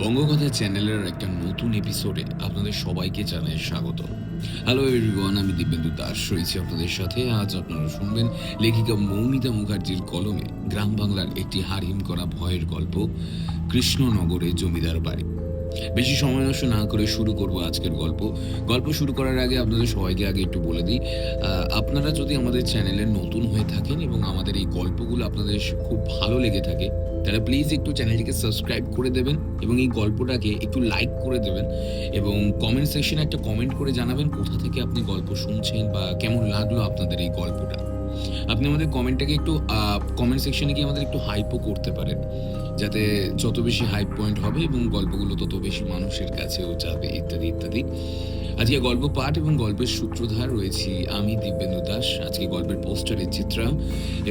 বঙ্গকথা চ্যানেলের একটা নতুন এপিসোডে আপনাদের সবাইকে জানাই স্বাগত। হ্যালো এভরিওয়ান, আমি দিব্যেন্দু দাস রয়েছি আপনাদের সাথে। আজ আপনারা শুনবেন লেখিকা মৌমিতা মুখার্জির কলমে গ্রাম বাংলার একটি হারহিম করা ভয়ের গল্প, কৃষ্ণনগরে জমিদার বাড়ি। বেশি সময় নষ্ট না করে শুরু করব আজকের গল্প শুরু করার আগে আপনাদের সবাইকে একটু বলে দিই, আপনারা যদি আমাদের চ্যানেলে নতুন হয়ে থাকেন এবং আমাদের এই গল্পগুলো আপনাদের খুব ভালো লেগে থাকে, তাহলে প্লিজ একটু চ্যানেলটিকে সাবস্ক্রাইব করে দেবেন এবং এই গল্পটাকে একটু লাইক করে দেবেন এবং কমেন্ট সেকশনে একটা কমেন্ট করে জানাবেন কোথা থেকে আপনি গল্প শুনছেন বা কেমন লাগলো আপনাদের এই গল্পটা। আপনি আমাদের কমেন্টটাকে একটু কমেন্ট সেকশনে গিয়ে আমাদের একটু হাইপও করতে পারেন, যাতে যত বেশি হাইপ পয়েন্ট হবে এবং গল্পগুলো তত বেশি মানুষের কাছেও যাবে, ইত্যাদি ইত্যাদি। আজকে গল্প পাঠ এবং গল্পের সূত্রধার রয়েছি আমি, দিব্যেন্দু দাস। আজকে গল্পের পোস্টারে চিত্রা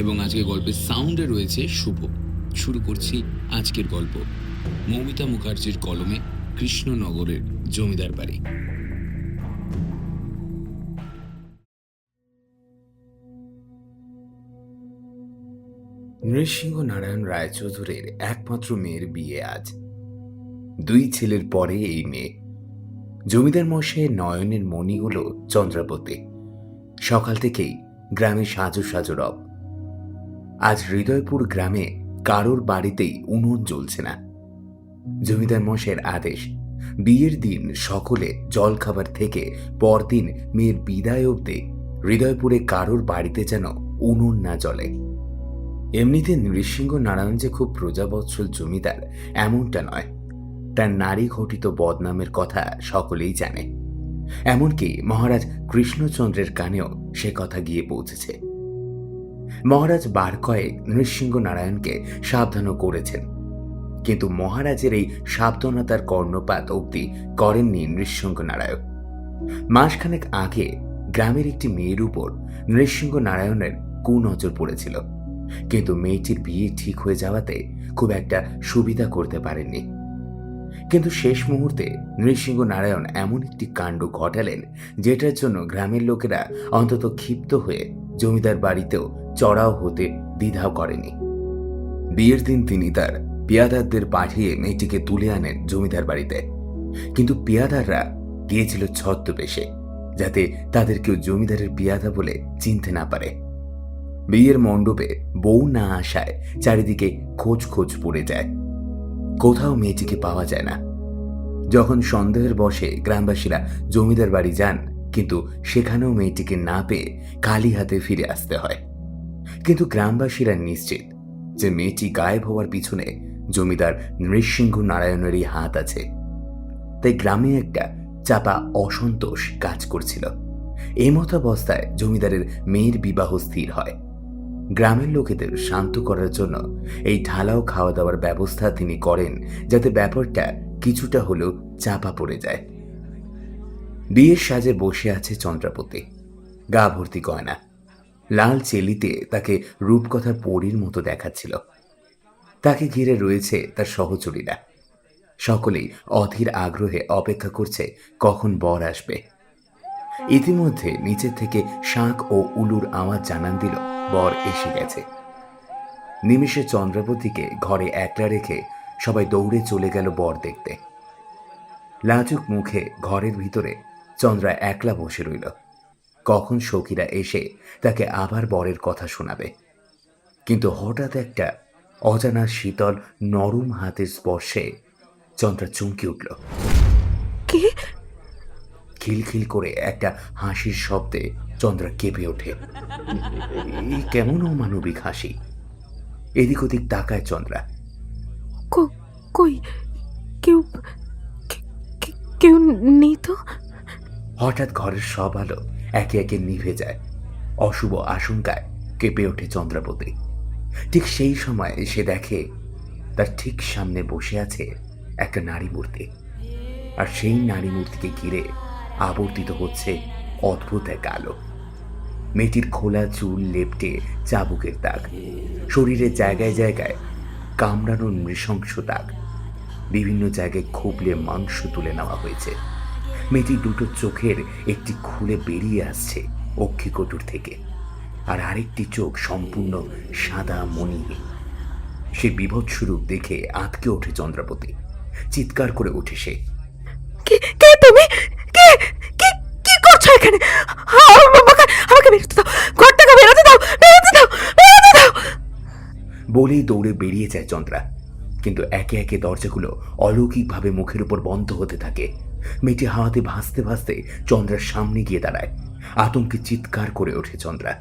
এবং আজকে গল্পের সাউন্ডে রয়েছে শুভ। শুরু করছি আজকের গল্প, মৌমিতা মুখার্জির কলমে কৃষ্ণনগরের জমিদার বাড়ি। নৃসিংহ নারায়ণ রায়চৌধুরীর একমাত্র মেয়ের বিয়ে আজ। দুই ছেলের পরে এই মেয়ে। জমিদার মশাইয়ের নয়নের মণি হল চন্দ্রাবতী। সকাল থেকেই গ্রামে সাজো সাজো রব। আজ হৃদয়পুর গ্রামে কারোর বাড়িতেই উনুন জ্বলছে না। জমিদার মশাইয়ের আদেশ, বিয়ের দিন সকলে জলখাবার থেকে পরদিন মেয়ের বিদায় অবধি হৃদয়পুরে কারোর বাড়িতে যেন উনুন না জ্বলে। এমনিতে নৃসিংহ নারায়ণ যে খুব প্রজাবৎসল জমিদার এমনটা নয়। তার নারী ঘটিত বদনামের কথা সকলেই জানে। এমনকি মহারাজ কৃষ্ণচন্দ্রের কানেও সে কথা গিয়ে পৌঁছেছে। মহারাজ বার কয়েক নৃসিংহ নারায়ণকে সাবধানও করেছেন, কিন্তু মহারাজের এই সাবধানতার কর্ণপাত অবধি করেননি নৃসিংহ নারায়ণ। মাসখানেক আগে গ্রামের একটি মেয়ের উপর নৃসিংহ নারায়ণের কুনজর পড়েছিল, কিন্তু মেয়েটির বিয়ে ঠিক হয়ে যাওয়াতে খুব একটা সুবিধা করতে পারেননি। কিন্তু শেষ মুহূর্তে নৃসিংহ নারায়ণ এমন একটি কাণ্ড ঘটালেন যেটার জন্য গ্রামের লোকেরা অন্তত ক্ষিপ্ত হয়ে জমিদার বাড়িতেও চড়াও হতে দ্বিধাও করেনি। বিয়ের দিন তিনি তার পেয়াদারদের পাঠিয়ে মেয়েটিকে তুলে আনেন জমিদার বাড়িতে, কিন্তু পেয়াদাররা গিয়েছিল ছদ্মবেশে, যাতে তাদের কেউ জমিদারের পেয়াদা বলে চিনতে না পারে। বিয়ের মণ্ডপে বউ না আসায় চারিদিকে খোঁজ খোঁজ পড়ে যায়, কোথাও মেয়েটিকে পাওয়া যায় না। যখন সন্দেহের বশে গ্রামবাসীরা জমিদার বাড়ি যান, কিন্তু সেখানেও মেয়েটিকে না পেয়ে খালি হাতে ফিরে আসতে হয়। কিন্তু গ্রামবাসীরা নিশ্চিত যে মেয়েটি গায়েব হওয়ার পিছনে জমিদার নৃসিংহ নারায়ণেরই হাত আছে। তাই গ্রামে একটা চাপা অসন্তোষ কাজ করছিল। এই মতাবস্থায় জমিদারের মেয়ের বিবাহ স্থির হয়। গ্রামের লোকেদের শান্ত করার জন্য এই ঢালাও খাওয়া দাওয়ার ব্যবস্থা তিনি করেন, যাতে ব্যাপারটা কিছুটা হলেও চাপা পড়ে যায়। বিয়ের সাজে বসে আছে চন্দ্রাবতী, গা ভর্তি গয়না, লাল চেলিতে তাকে রূপকথার পরীর মতো দেখাচ্ছিল। তাকে ঘিরে রয়েছে তার সহচরীরা। সকলেই অধীর আগ্রহে অপেক্ষা করছে কখন বর আসবে। ইতিমধ্যে নিচের থেকে শাঁখ ও উলুর আওয়াজ জানান দিল বর এসে গেছে। নিমেষে চন্দ্রাবতীকে ঘরে একলা রেখে সবাই দৌড়ে চলে গেল বর দেখতে। লাজুক মুখে ঘরের ভিতরে চন্দ্রা একলা বসে রইল। কখন সখীরা এসে তাকে আবার বরের কথা শোনাবে। কিন্তু হঠাৎ একটা অজানা শীতল নরম হাতের স্পর্শে চন্দ্রা চমকে উঠল। খিলখিল করে একটা হাসির শব্দে চন্দ্রা কেঁপে ওঠে। কেমন অমানবিক হাসি! এদিক ওদিক তাকায় চন্দ্রা। কই কেউ কেউ নেই তো। হঠাৎ ঘরের সব আলো একে একে নিভে যায়। অশুভ আশঙ্কায় কেঁপে ওঠে চন্দ্রাবতী। ঠিক সেই সময় সে দেখে তার ঠিক সামনে বসে আছে একটা নারী মূর্তি, আর সেই নারী মূর্তিকে ঘিরে আবর্তিত হচ্ছে অদ্ভুত এক আলো। মেয়েটির খোলা চুল লেপটে চাবুকের দাগ, শরীরের জায়গায় জায়গায় কামড়ানোর নৃশংস দাগ, বিভিন্ন জায়গায় খুবলে মাংস তুলে নেওয়া হয়েছে। মেয়েটি দুটো চোখের একটি খুলে বেরিয়ে আসছে অক্ষিকটুর থেকে, আর আরেকটি চোখ সম্পূর্ণ সাদা মণিহীন। সে বিভৎস রূপ দেখে আঁতকে ওঠে চন্দ্রাবতী। চিৎকার করে ওঠে সে। কে কে তুমি? কে কি কি করছো এখানে? আমাকে বেরোতে দাও, ঘর থেকে বেরোতে দাও, বেরোতে দাও, বেরোতে দাও। বলেই দৌড়ে বেরিয়ে যায় চন্দ্রা। কিন্তু একে একে দরজাগুলো অলৌকিকভাবে মুখের উপর বন্ধ হতে থাকে। মেয়েটি হাওয়াতে ভাসতে ভাসতে চন্দ্রার সামনে গিয়ে দাঁড়ায়। আতঙ্কে চিৎকার করে ওঠে চন্দ্রা।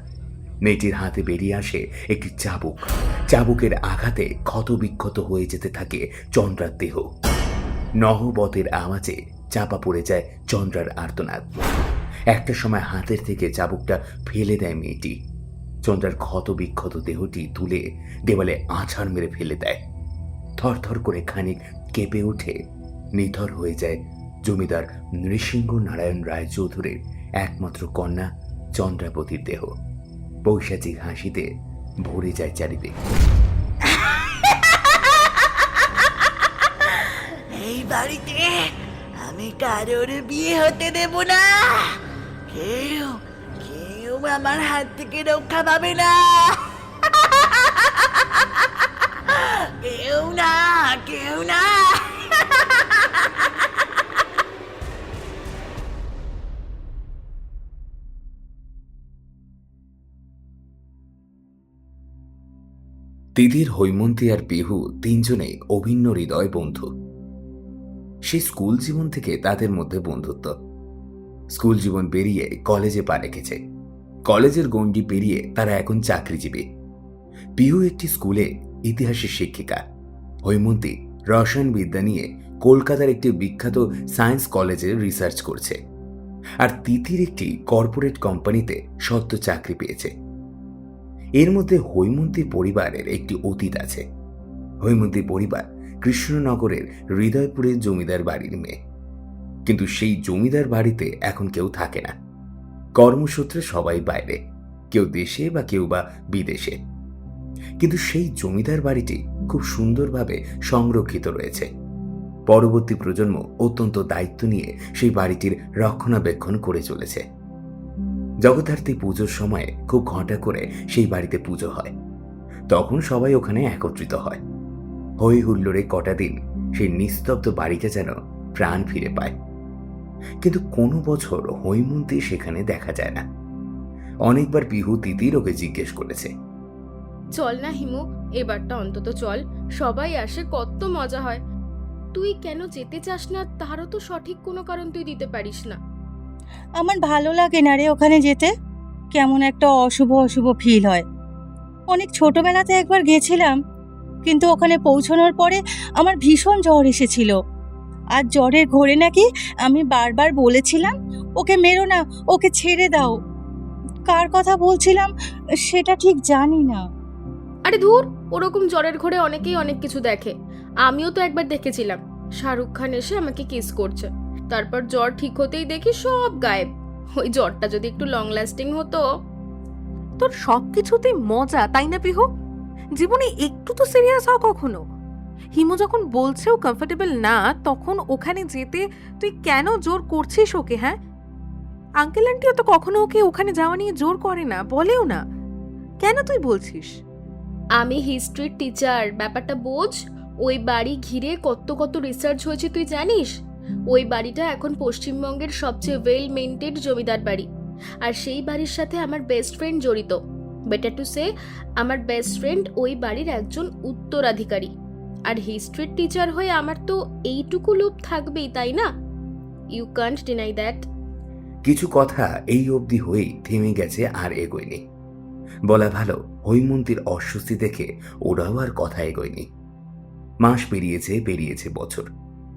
মেয়েটির হাতে বেরিয়ে আসে একটি চাবুক। চাবুকের আঘাতে ক্ষতবিক্ষত হয়ে যেতে থাকে চন্দ্রার দেহ। নহবতের আওয়াজে চাপা পড়ে যায় চন্দ্রার আর্তনাদ। একটা সময় হাতের থেকে চাবুকটা ফেলে দেয় মেয়েটি। চন্দ্রার ক্ষতবিক্ষত দেহটি তুলে দেওয়ালে আছাড় মেরে ফেলে দেয়। থরথর করে খানিক কেঁপে উঠে নিথর হয়ে যায় জমিদার নৃসিংহ নারায়ণ রায়চৌধুরীর একমাত্র কন্যা চন্দ্রাবতীর দেহ। পৈশাচিক হাসিতে ভরে যায় চারিদিক। এই বাড়িতে আমি কারোর বিয়ে হতে দেব না। কেউ কেউ আমার হাত থেকে রক্ষা পাবে না। কেউ না, কেউ না। তিতির, হৈমন্তী আর বিহু তিনজনেই অভিন্ন হৃদয় বন্ধু। সেই স্কুল জীবন থেকে তাদের মধ্যে বন্ধুত্ব। স্কুল জীবন পেরিয়ে কলেজে পা রেখেছে। কলেজের গণ্ডি পেরিয়ে তারা এখন চাকরিজীবী। বিহু একটি স্কুলে ইতিহাসের শিক্ষিকা। হৈমন্তী রসায়ন বিদ্যা নিয়ে কলকাতার একটি বিখ্যাত সায়েন্স কলেজে রিসার্চ করছে। আর তিতির একটি কর্পোরেট কোম্পানিতে সদ্য চাকরি পেয়েছে। এর মধ্যে হৈমন্তীর পরিবারের একটি অতীত আছে। হৈমন্তীর পরিবার কৃষ্ণনগরের হৃদয়পুরের জমিদার বাড়ির মেয়ে। কিন্তু সেই জমিদার বাড়িতে এখন কেউ থাকে না। কর্মসূত্রে সবাই বাইরে, কেউ দেশে বা কেউ বা বিদেশে। কিন্তু সেই জমিদার বাড়িটি খুব সুন্দরভাবে সংরক্ষিত রয়েছে। পরবর্তী প্রজন্ম অত্যন্ত দায়িত্ব নিয়ে সেই বাড়িটির রক্ষণাবেক্ষণ করে চলেছে। জগদ্ধাত্রী পুজোর সময়ে খুব ঘটা করে সেই বাড়িতে পুজো হয়। তখন সবাই ওখানে একত্রিত হয়। হই হুল্লোড়ে কটা দিন সেই নিস্তব্ধ বাড়িটা যেন প্রাণ ফিরে পায়। কিন্তু কোনো বছর হৈমন্তী সেখানে দেখা যায় না। অনেকবার বিহু তিতির ওকে জিজ্ঞেস করেছে, চল না হিমু, এবারটা অন্তত চল, সবাই আসে, কত মজা হয়। তুই কেন যেতে চাস না তারও তো সঠিক কোনো কারণ তুই দিতে পারিস না। আমার ভালো লাগে না রে ওখানে যেতে। কেমন একটা অশুভ অশুভ ফিল হয়। অনেক ছোটবেলাতে একবার গেছিলাম, কিন্তু ওখানে পৌঁছানোর পরে আমার ভীষণ জ্বর এসেছিল। আর জ্বরের ঘোরে নাকি আমি বারবার বলেছিলাম, ওকে মেরো না, ওকে ছেড়ে দাও। কার কথা বলছিলাম সেটা ঠিক জানি না। আরে ধুর, ওরকম জ্বরের ঘোরে অনেকেই অনেক কিছু দেখে। আমিও তো একবার দেখেছিলাম, শাহরুখ খান এসে আমাকে কিস করছে, তারপর জ্বর ঠিক হতেই দেখি সব গায়েব। ওই জ্বরটা যদি একটু লং লাস্টিং হতো। তোর সবকিছুতেই মজা, তাই না বিহু? জীবনে একটু তো সিরিয়াস হও কখনো। হিমু যখন বলছেও কমফোর্টেবল না, তখন ওখানে যেতে তুই কেন জোর করছিস ওকে? হ্যাঁ, আঙ্কেল আন্টিও তো কখনো ওকে ওখানে যাওয়া নিয়ে জোর করে না, বলেও না। কেন তুই বলছিস? আমি হিস্ট্রির টিচার, ব্যাপারটা বোঝ। ওই বাড়ি ঘিরে কত কত রিসার্চ হয়েছে তুই জানিস? ওই বাড়িটা এখন পশ্চিমবঙ্গের সবচেয়ে ওয়েল মেইনটেইনড জমিদার বাড়ি। আর সেই বাড়ির সাথে আমার বেস্ট ফ্রেন্ড জড়িত। বেটার টু সে, আমার বেস্ট ফ্রেন্ড ওই বাড়ির একজন উত্তরাধিকারী। আর হিস্ট্রির টিচার হয়ে আমার তো এইটুকু লোভ থাকবেই, তাই না? You can't deny that. কিছু কথা এই অবধি হয়েই থেমে গেছে, আর এগোয়নি। বলা ভালো, হৈমন্তীর অস্বস্তি দেখে ওরাও আর কথা এগোয়নি। মাস পেরিয়েছে বছর,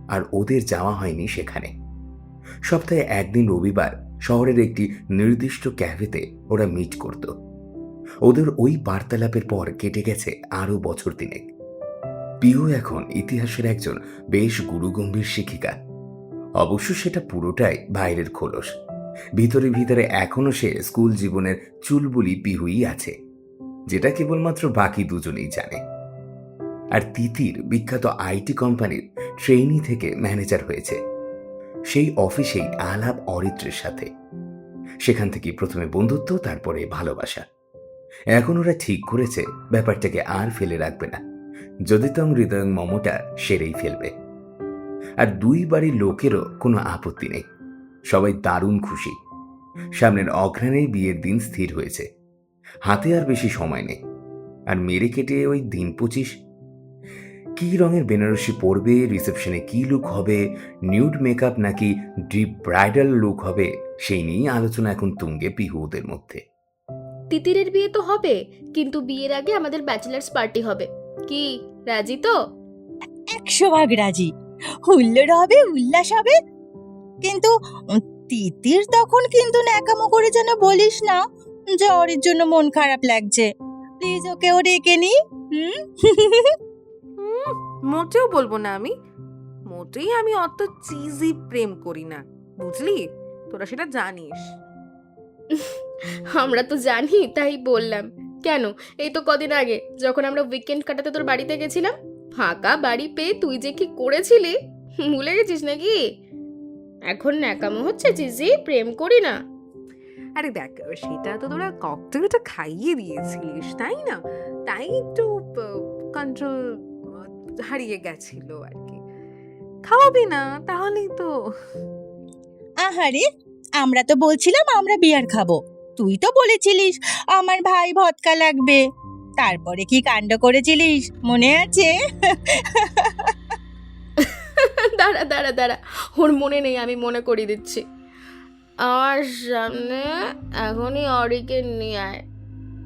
আর ওদের যাওয়া হয়নি সেখানে। সপ্তাহে একদিন রবিবার শহরের একটি নির্দিষ্ট ক্যাফেতে ওরা মিট করত। ওদের ওই বার্তালাপের পর কেটে গেছে আরো বছর তিনেক। পিহু এখন ইতিহাসের একজন বেশ গুরুগম্ভীর শিক্ষিকা। অবশ্য সেটা পুরোটাই বাইরের খোলস। ভিতরে ভিতরে এখনো সে স্কুল জীবনের চুলবুলি পিহুই আছে, যেটা কেবলমাত্র বাকি দুজনেই জানে। আর তিতির বিখ্যাত আইটি কোম্পানির ট্রেইনি থেকে ম্যানেজার হয়েছে। সেই অফিসেই আলাপ অরিত্রের সাথে। সেখান থেকে প্রথমে বন্ধুত্ব, তারপরে ভালোবাসা। এখন ওরা ঠিক করেছে ব্যাপারটাকে আর ফেলে রাখবে না। যদি তং হৃদয়ং মমটা সেরেই ফেলবে। আর দুই বাড়ির লোকেরও কোনো আপত্তি নেই। সবাই দারুণ খুশি। সামনের অঘ্রাণেই বিয়ের দিন স্থির হয়েছে। হাতে আর বেশি সময় নেই, আর মেরে কেটে ওই দিন 25। কি রঙের বেনারসি পরবে, রিসেপশনে কি লুক হবে, নিউড মেকআপ নাকি ডিপ ব্রাইডাল লুক হবে, সেই নিয়েই আলোচনা এখন তুঙ্গে পিহুদের মধ্যে। তিতিরের বিয়ে তো হবে, কিন্তু বিয়ের আগে আমাদের ব্যাচেলার্স পার্টি হবে। কি রাজি তো? 100 ভাগ রাজি। হুল্লোড় হবে, উল্লাস হবে। কিন্তু তিতির তখন কিন্তু ন্যাকামো করে যেন বলিস না যে ওর জন্য মন খারাপ লাগছে। প্লিজ ওকেও ডেকে নি। মোটেও বলবো না আমি। মোটেই আমি অত চিজি প্রেম করি না, বুঝলি? তোরা সেটা জানিস। আমরা তো জানি, তাই বললাম। কেন, এই তো কদিন আগে যখন আমরা উইকেন্ড কাটাতে তোর বাড়িতে গেছিলাম, ফাঁকা বাড়ি পেয়ে তুই যে কি করেছিলি, ভুলে গেছিস নাকি? এখন ন্যাকামো হচ্ছে চিজি প্রেম করি না। আরে দেখ, সেটা তো তোরা ককটেলটা খাইয়ে দিয়েছিলিস, তাই না? তাই একটু কন্ট্রোল হারিয়ে গেছিল আর কি। খাওয়াবি না তাহলেই তো। আহারে, আমরা তো বলছিলাম আমরা বিয়ার খাবো, তুই তো বলেছিলিস আমার ভাই ভদকা লাগবে। তারপরে কি কাণ্ড করেছিলিস মনে আছে? দাঁড়া দাঁড়া দাঁড়া, ওর মনে নেই, আমি মনে করিয়ে দিচ্ছি। আমার সামনে এখনই অরিকে নিয়ে আয়।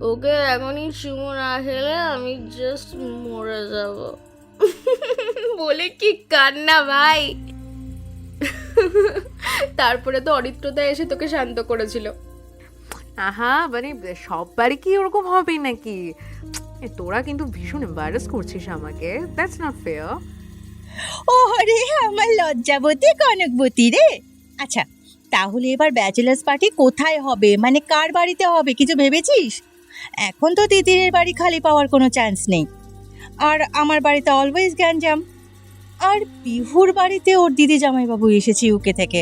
ওকে এখনই চুমু না খেলে আমি জাস্ট মরে যাব। বলে কি কান্না ভাই! তারপরে তো অরিত্রতা এসে তোকে শান্ত করেছিল। আহা, মানে সববারই কি ওরকম হবে নাকি? তোরা কিন্তু ভীষণ এম্বারেস করছিস আমাকে। That's not fair. ওরে আমার লজ্জাবতী কনকবতী রে। আচ্ছা, তাহলে এবার ব্যাচেলার্স পার্টি কোথায় হবে, মানে কার বাড়িতে হবে, কিছু ভেবেছিস? এখন তো তিতিরের বাড়ি খালি পাওয়ার কোনো চান্স নেই, আর আমার বাড়িতে অলওয়েজ গ্যাঞ্জাম। আর পিহুর বাড়িতে ওর দিদি জামাইবাবু এসেছে ইউকে থেকে।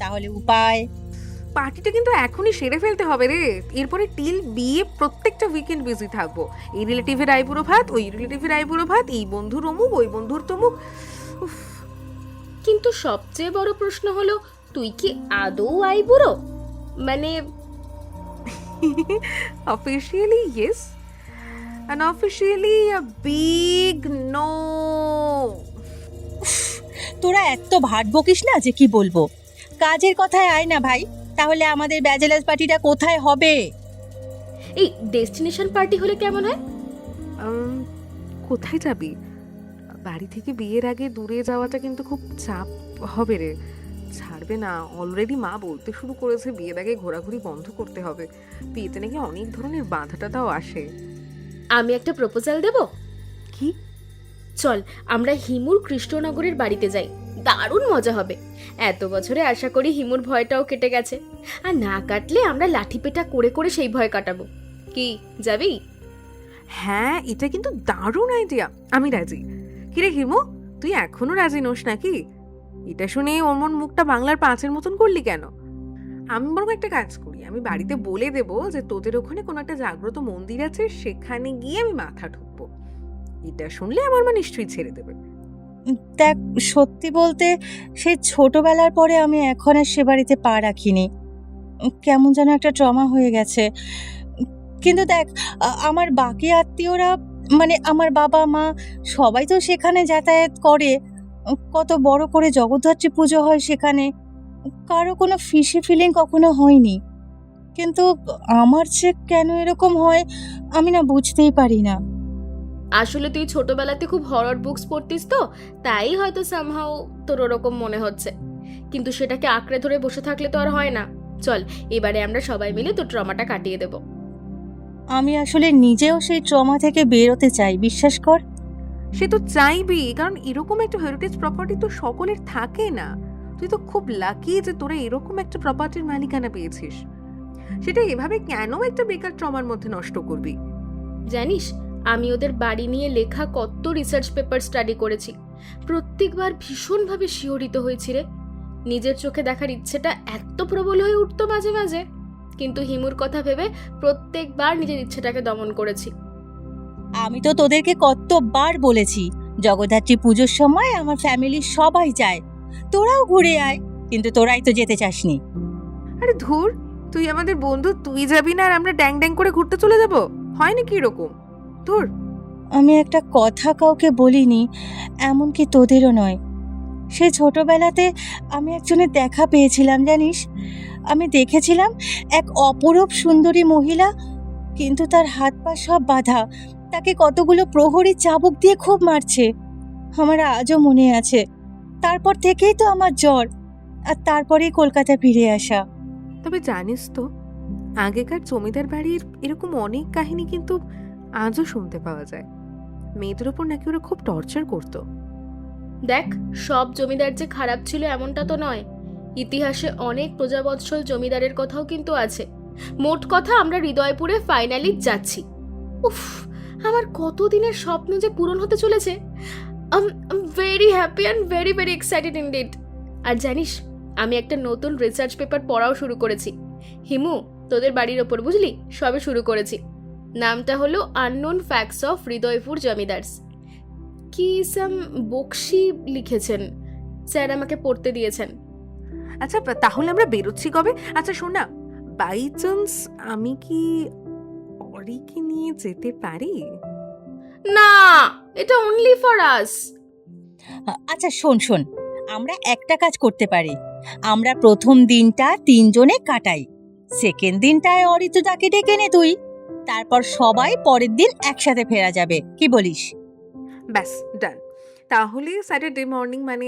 তাহলে উপায়? পার্টিটা কিন্তু এখনই সেরে ফেলতে হবে রে। এরপরে টিল বিয়ে প্রত্যেকটা উইকেন্ড বিজি থাকবো। এই রিলেটিভের আইবুড়ো ভাত, ওই রিলেটিভের আইবুড়ো ভাত, এই বন্ধুর অমুক, ওই বন্ধুর তমুক। উফ। কিন্তু সবচেয়ে বড় প্রশ্ন হলো, তুই কি আদৌ আইবুড়ো? মানে Officially, yes. Unofficially, a big no. তোরা এত ভাট বকিস না যে কি বলবো। কাজের কথায় আয় না ভাই। তাহলে আমাদের ব্যাচেলার্স পার্টিটা কোথায় হবে? এই ডেস্টিনেশন পার্টি হলে কেমন হয়? কোথায় যাবি? বাড়ি থেকে বিয়ের আগে দূরে যাওয়াটা কিন্তু খুব চাপ হবে রে। ছাড়বে না। অলরেডি মা বলতে শুরু করেছে বিয়ের আগে ঘোরাঘুরি বন্ধ করতে হবে। বিয়েতে নাকি অনেক ধরনের বাধা টাধাও আসে। আমি একটা প্রপোজাল দেব। কি? চল আমরা হিমুর কৃষ্ণনগরের বাড়িতে যাই, দারুণ মজা হবে। এত বছরে আশা করি হিমুর ভয়টাও কেটে গেছে, আর না কাটলে আমরা লাঠিপেটা করে করে সেই ভয় কাটাবো। কি, যাবি? হ্যাঁ, এটা কিন্তু দারুণ আইডিয়া। আমি রাজি। কিরে হিমু, তুই এখনো রাজি নোস নাকি? এটা শুনে ওর মুখটা বাংলার 5-এর মতন করলি কেন? আমি বরং একটা কাজ করি, আমি বাড়িতে বলে দেব যে তোদের ওখানে কোনো একটা জাগ্রত মন্দির আছে, সেখানে গিয়ে আমি মাথা ঠুকবো। এটা শুনলে আমার মা নিশ্চয়ই ছেড়ে দেবে। দেখ, সত্যি বলতে সেই ছোটবেলার পরে আমি এখন আর সে বাড়িতে পা রাখিনি। কেমন যেন একটা ট্রমা হয়ে গেছে। কিন্তু দেখ, আমার বাকি আত্মীয়রা, মানে আমার বাবা মা সবাই তো সেখানে যাতায়াত করে। কত বড় করে জগদ্ধাত্রী পুজো হয় সেখানে। কারো কোনো ফিশি ফিলিং কখনো হয়নি। কিন্তু আমার যে কেন এরকম হয় আমি না বুঝতেই পারি না। আসলে তুই ছোটবেলাতে খুব হরর বুকস পড়তিস তো, তাই হয়তো সামহাও তোর ওরকম মনে হচ্ছে। কিন্তু সেটাকে আঁকড়ে ধরে বসে থাকলে তো আর হয় না। চল এবারে আমরা সবাই মিলে তোর ট্রমাটা কাটিয়ে দেব। আমি আসলে নিজেও সেই ট্রমা থেকে বেরোতে চাই, বিশ্বাস কর। সে তো চাইবি, কারণ এরকম একটা হেরিটেজ প্রপার্টি তো সকলের থাকে না। তুই তো খুব লাকি যে তোরা এরকম একটা প্রপার্টির মালিকানা পেয়েছিস। সেটা এভাবে কেন একটা বেকার ট্রমার মধ্যে নষ্ট করবি? জানিস, আমি ওদের বাড়ি নিয়ে লেখা কত রিসার্চ পেপার স্টাডি করেছি। প্রত্যেকবার ভীষণভাবে শিহরিত হয়েছি রে। নিজের চোখে দেখার ইচ্ছেটা এত প্রবল হয়ে উঠতো মাঝে মাঝে, কিন্তু হিমুর কথা ভেবে প্রত্যেকবার নিজের ইচ্ছেটাকে দমন করেছি। আমি তো তোদেরকে কতবার বলেছি জগদ্ধাত্রী পুজোর সময় আমার ফ্যামিলির সবাই যায়, তোরাও ঘুরে আয়, কিন্তু তোরাই তো যেতে চাসনি। আরে ধুর, তুই আমাদের বন্ধু, তুই যাবি না আর আমরা ড্যাং ড্যাং করে ঘুরতে চলে যাব? হয় নাকি এরকম? ধুর। আমি একটা কথা কাউকে বলিনি, এমনকি তোদেরও নয়। সে ছোটবেলাতে আমি একজনের দেখা পেয়েছিলাম জানিস। আমি দেখেছিলাম এক অপরূপ সুন্দরী মহিলা, কিন্তু তার হাত পা সব বাঁধা। তাকে কতগুলো প্রহরী চাবুক দিয়ে খুব মারছে, আমার আজও মনে আছে। তারপর থেকেই তো আমার জ্বর, আর তারপরেই কলকাতা ফিরে আসা। তবে জানিস তো, আগেকার জমিদার বাড়ির এরকম অনেক কাহিনী কিন্তু আজও শুনতে পাওয়া যায়। মেয়েদের ওপর নাকি ওরা খুব টর্চার করতো। দেখ, সব জমিদার যে খারাপ ছিল এমনটা তো নয়। ইতিহাসে অনেক প্রজাবৎসল জমিদারের কথাও কিন্তু আছে। মোট কথা, আমরা হৃদয়পুরে ফাইনালি যাচ্ছি। উফ, আমার কতদিনের স্বপ্ন যে পূরণ হতে চলেছে। Very happy and very very excited indeed. আর জানিস, আমি একটা নতুন রিসার্চ পেপার পড়াও শুরু করেছি। হিমু, তোদের বাড়ির ওপর, বুঝলি, সবে শুরু করেছি। নামটা হলো unknown facts of Hridaypur zamindars. কি সাম বক্সি লিখেছেন, স্যার আমাকে পড়তে দিয়েছেন। আচ্ছা, তাহলে আমরা বেরোচ্ছি কবে? আচ্ছা শোন না, বাই চান্স আমি কি অরিকে নিয়ে যেতে পারি? না, এটা অনলি ফর আস। আচ্ছা শোন শোন, আমরা একটা কাজ করতে পারি। আমরা প্রথম দিনটা 3 জনে কাটাই, সেকেন্ড দিনটায় অরিতুদাকে ডেকে নে তুই, তারপর সবাই পরের দিন একসাথে ফেরা যাবে, কি বলিস? ব্যাস, ডান। তাহলে স্যাটারডে মর্নিং মানে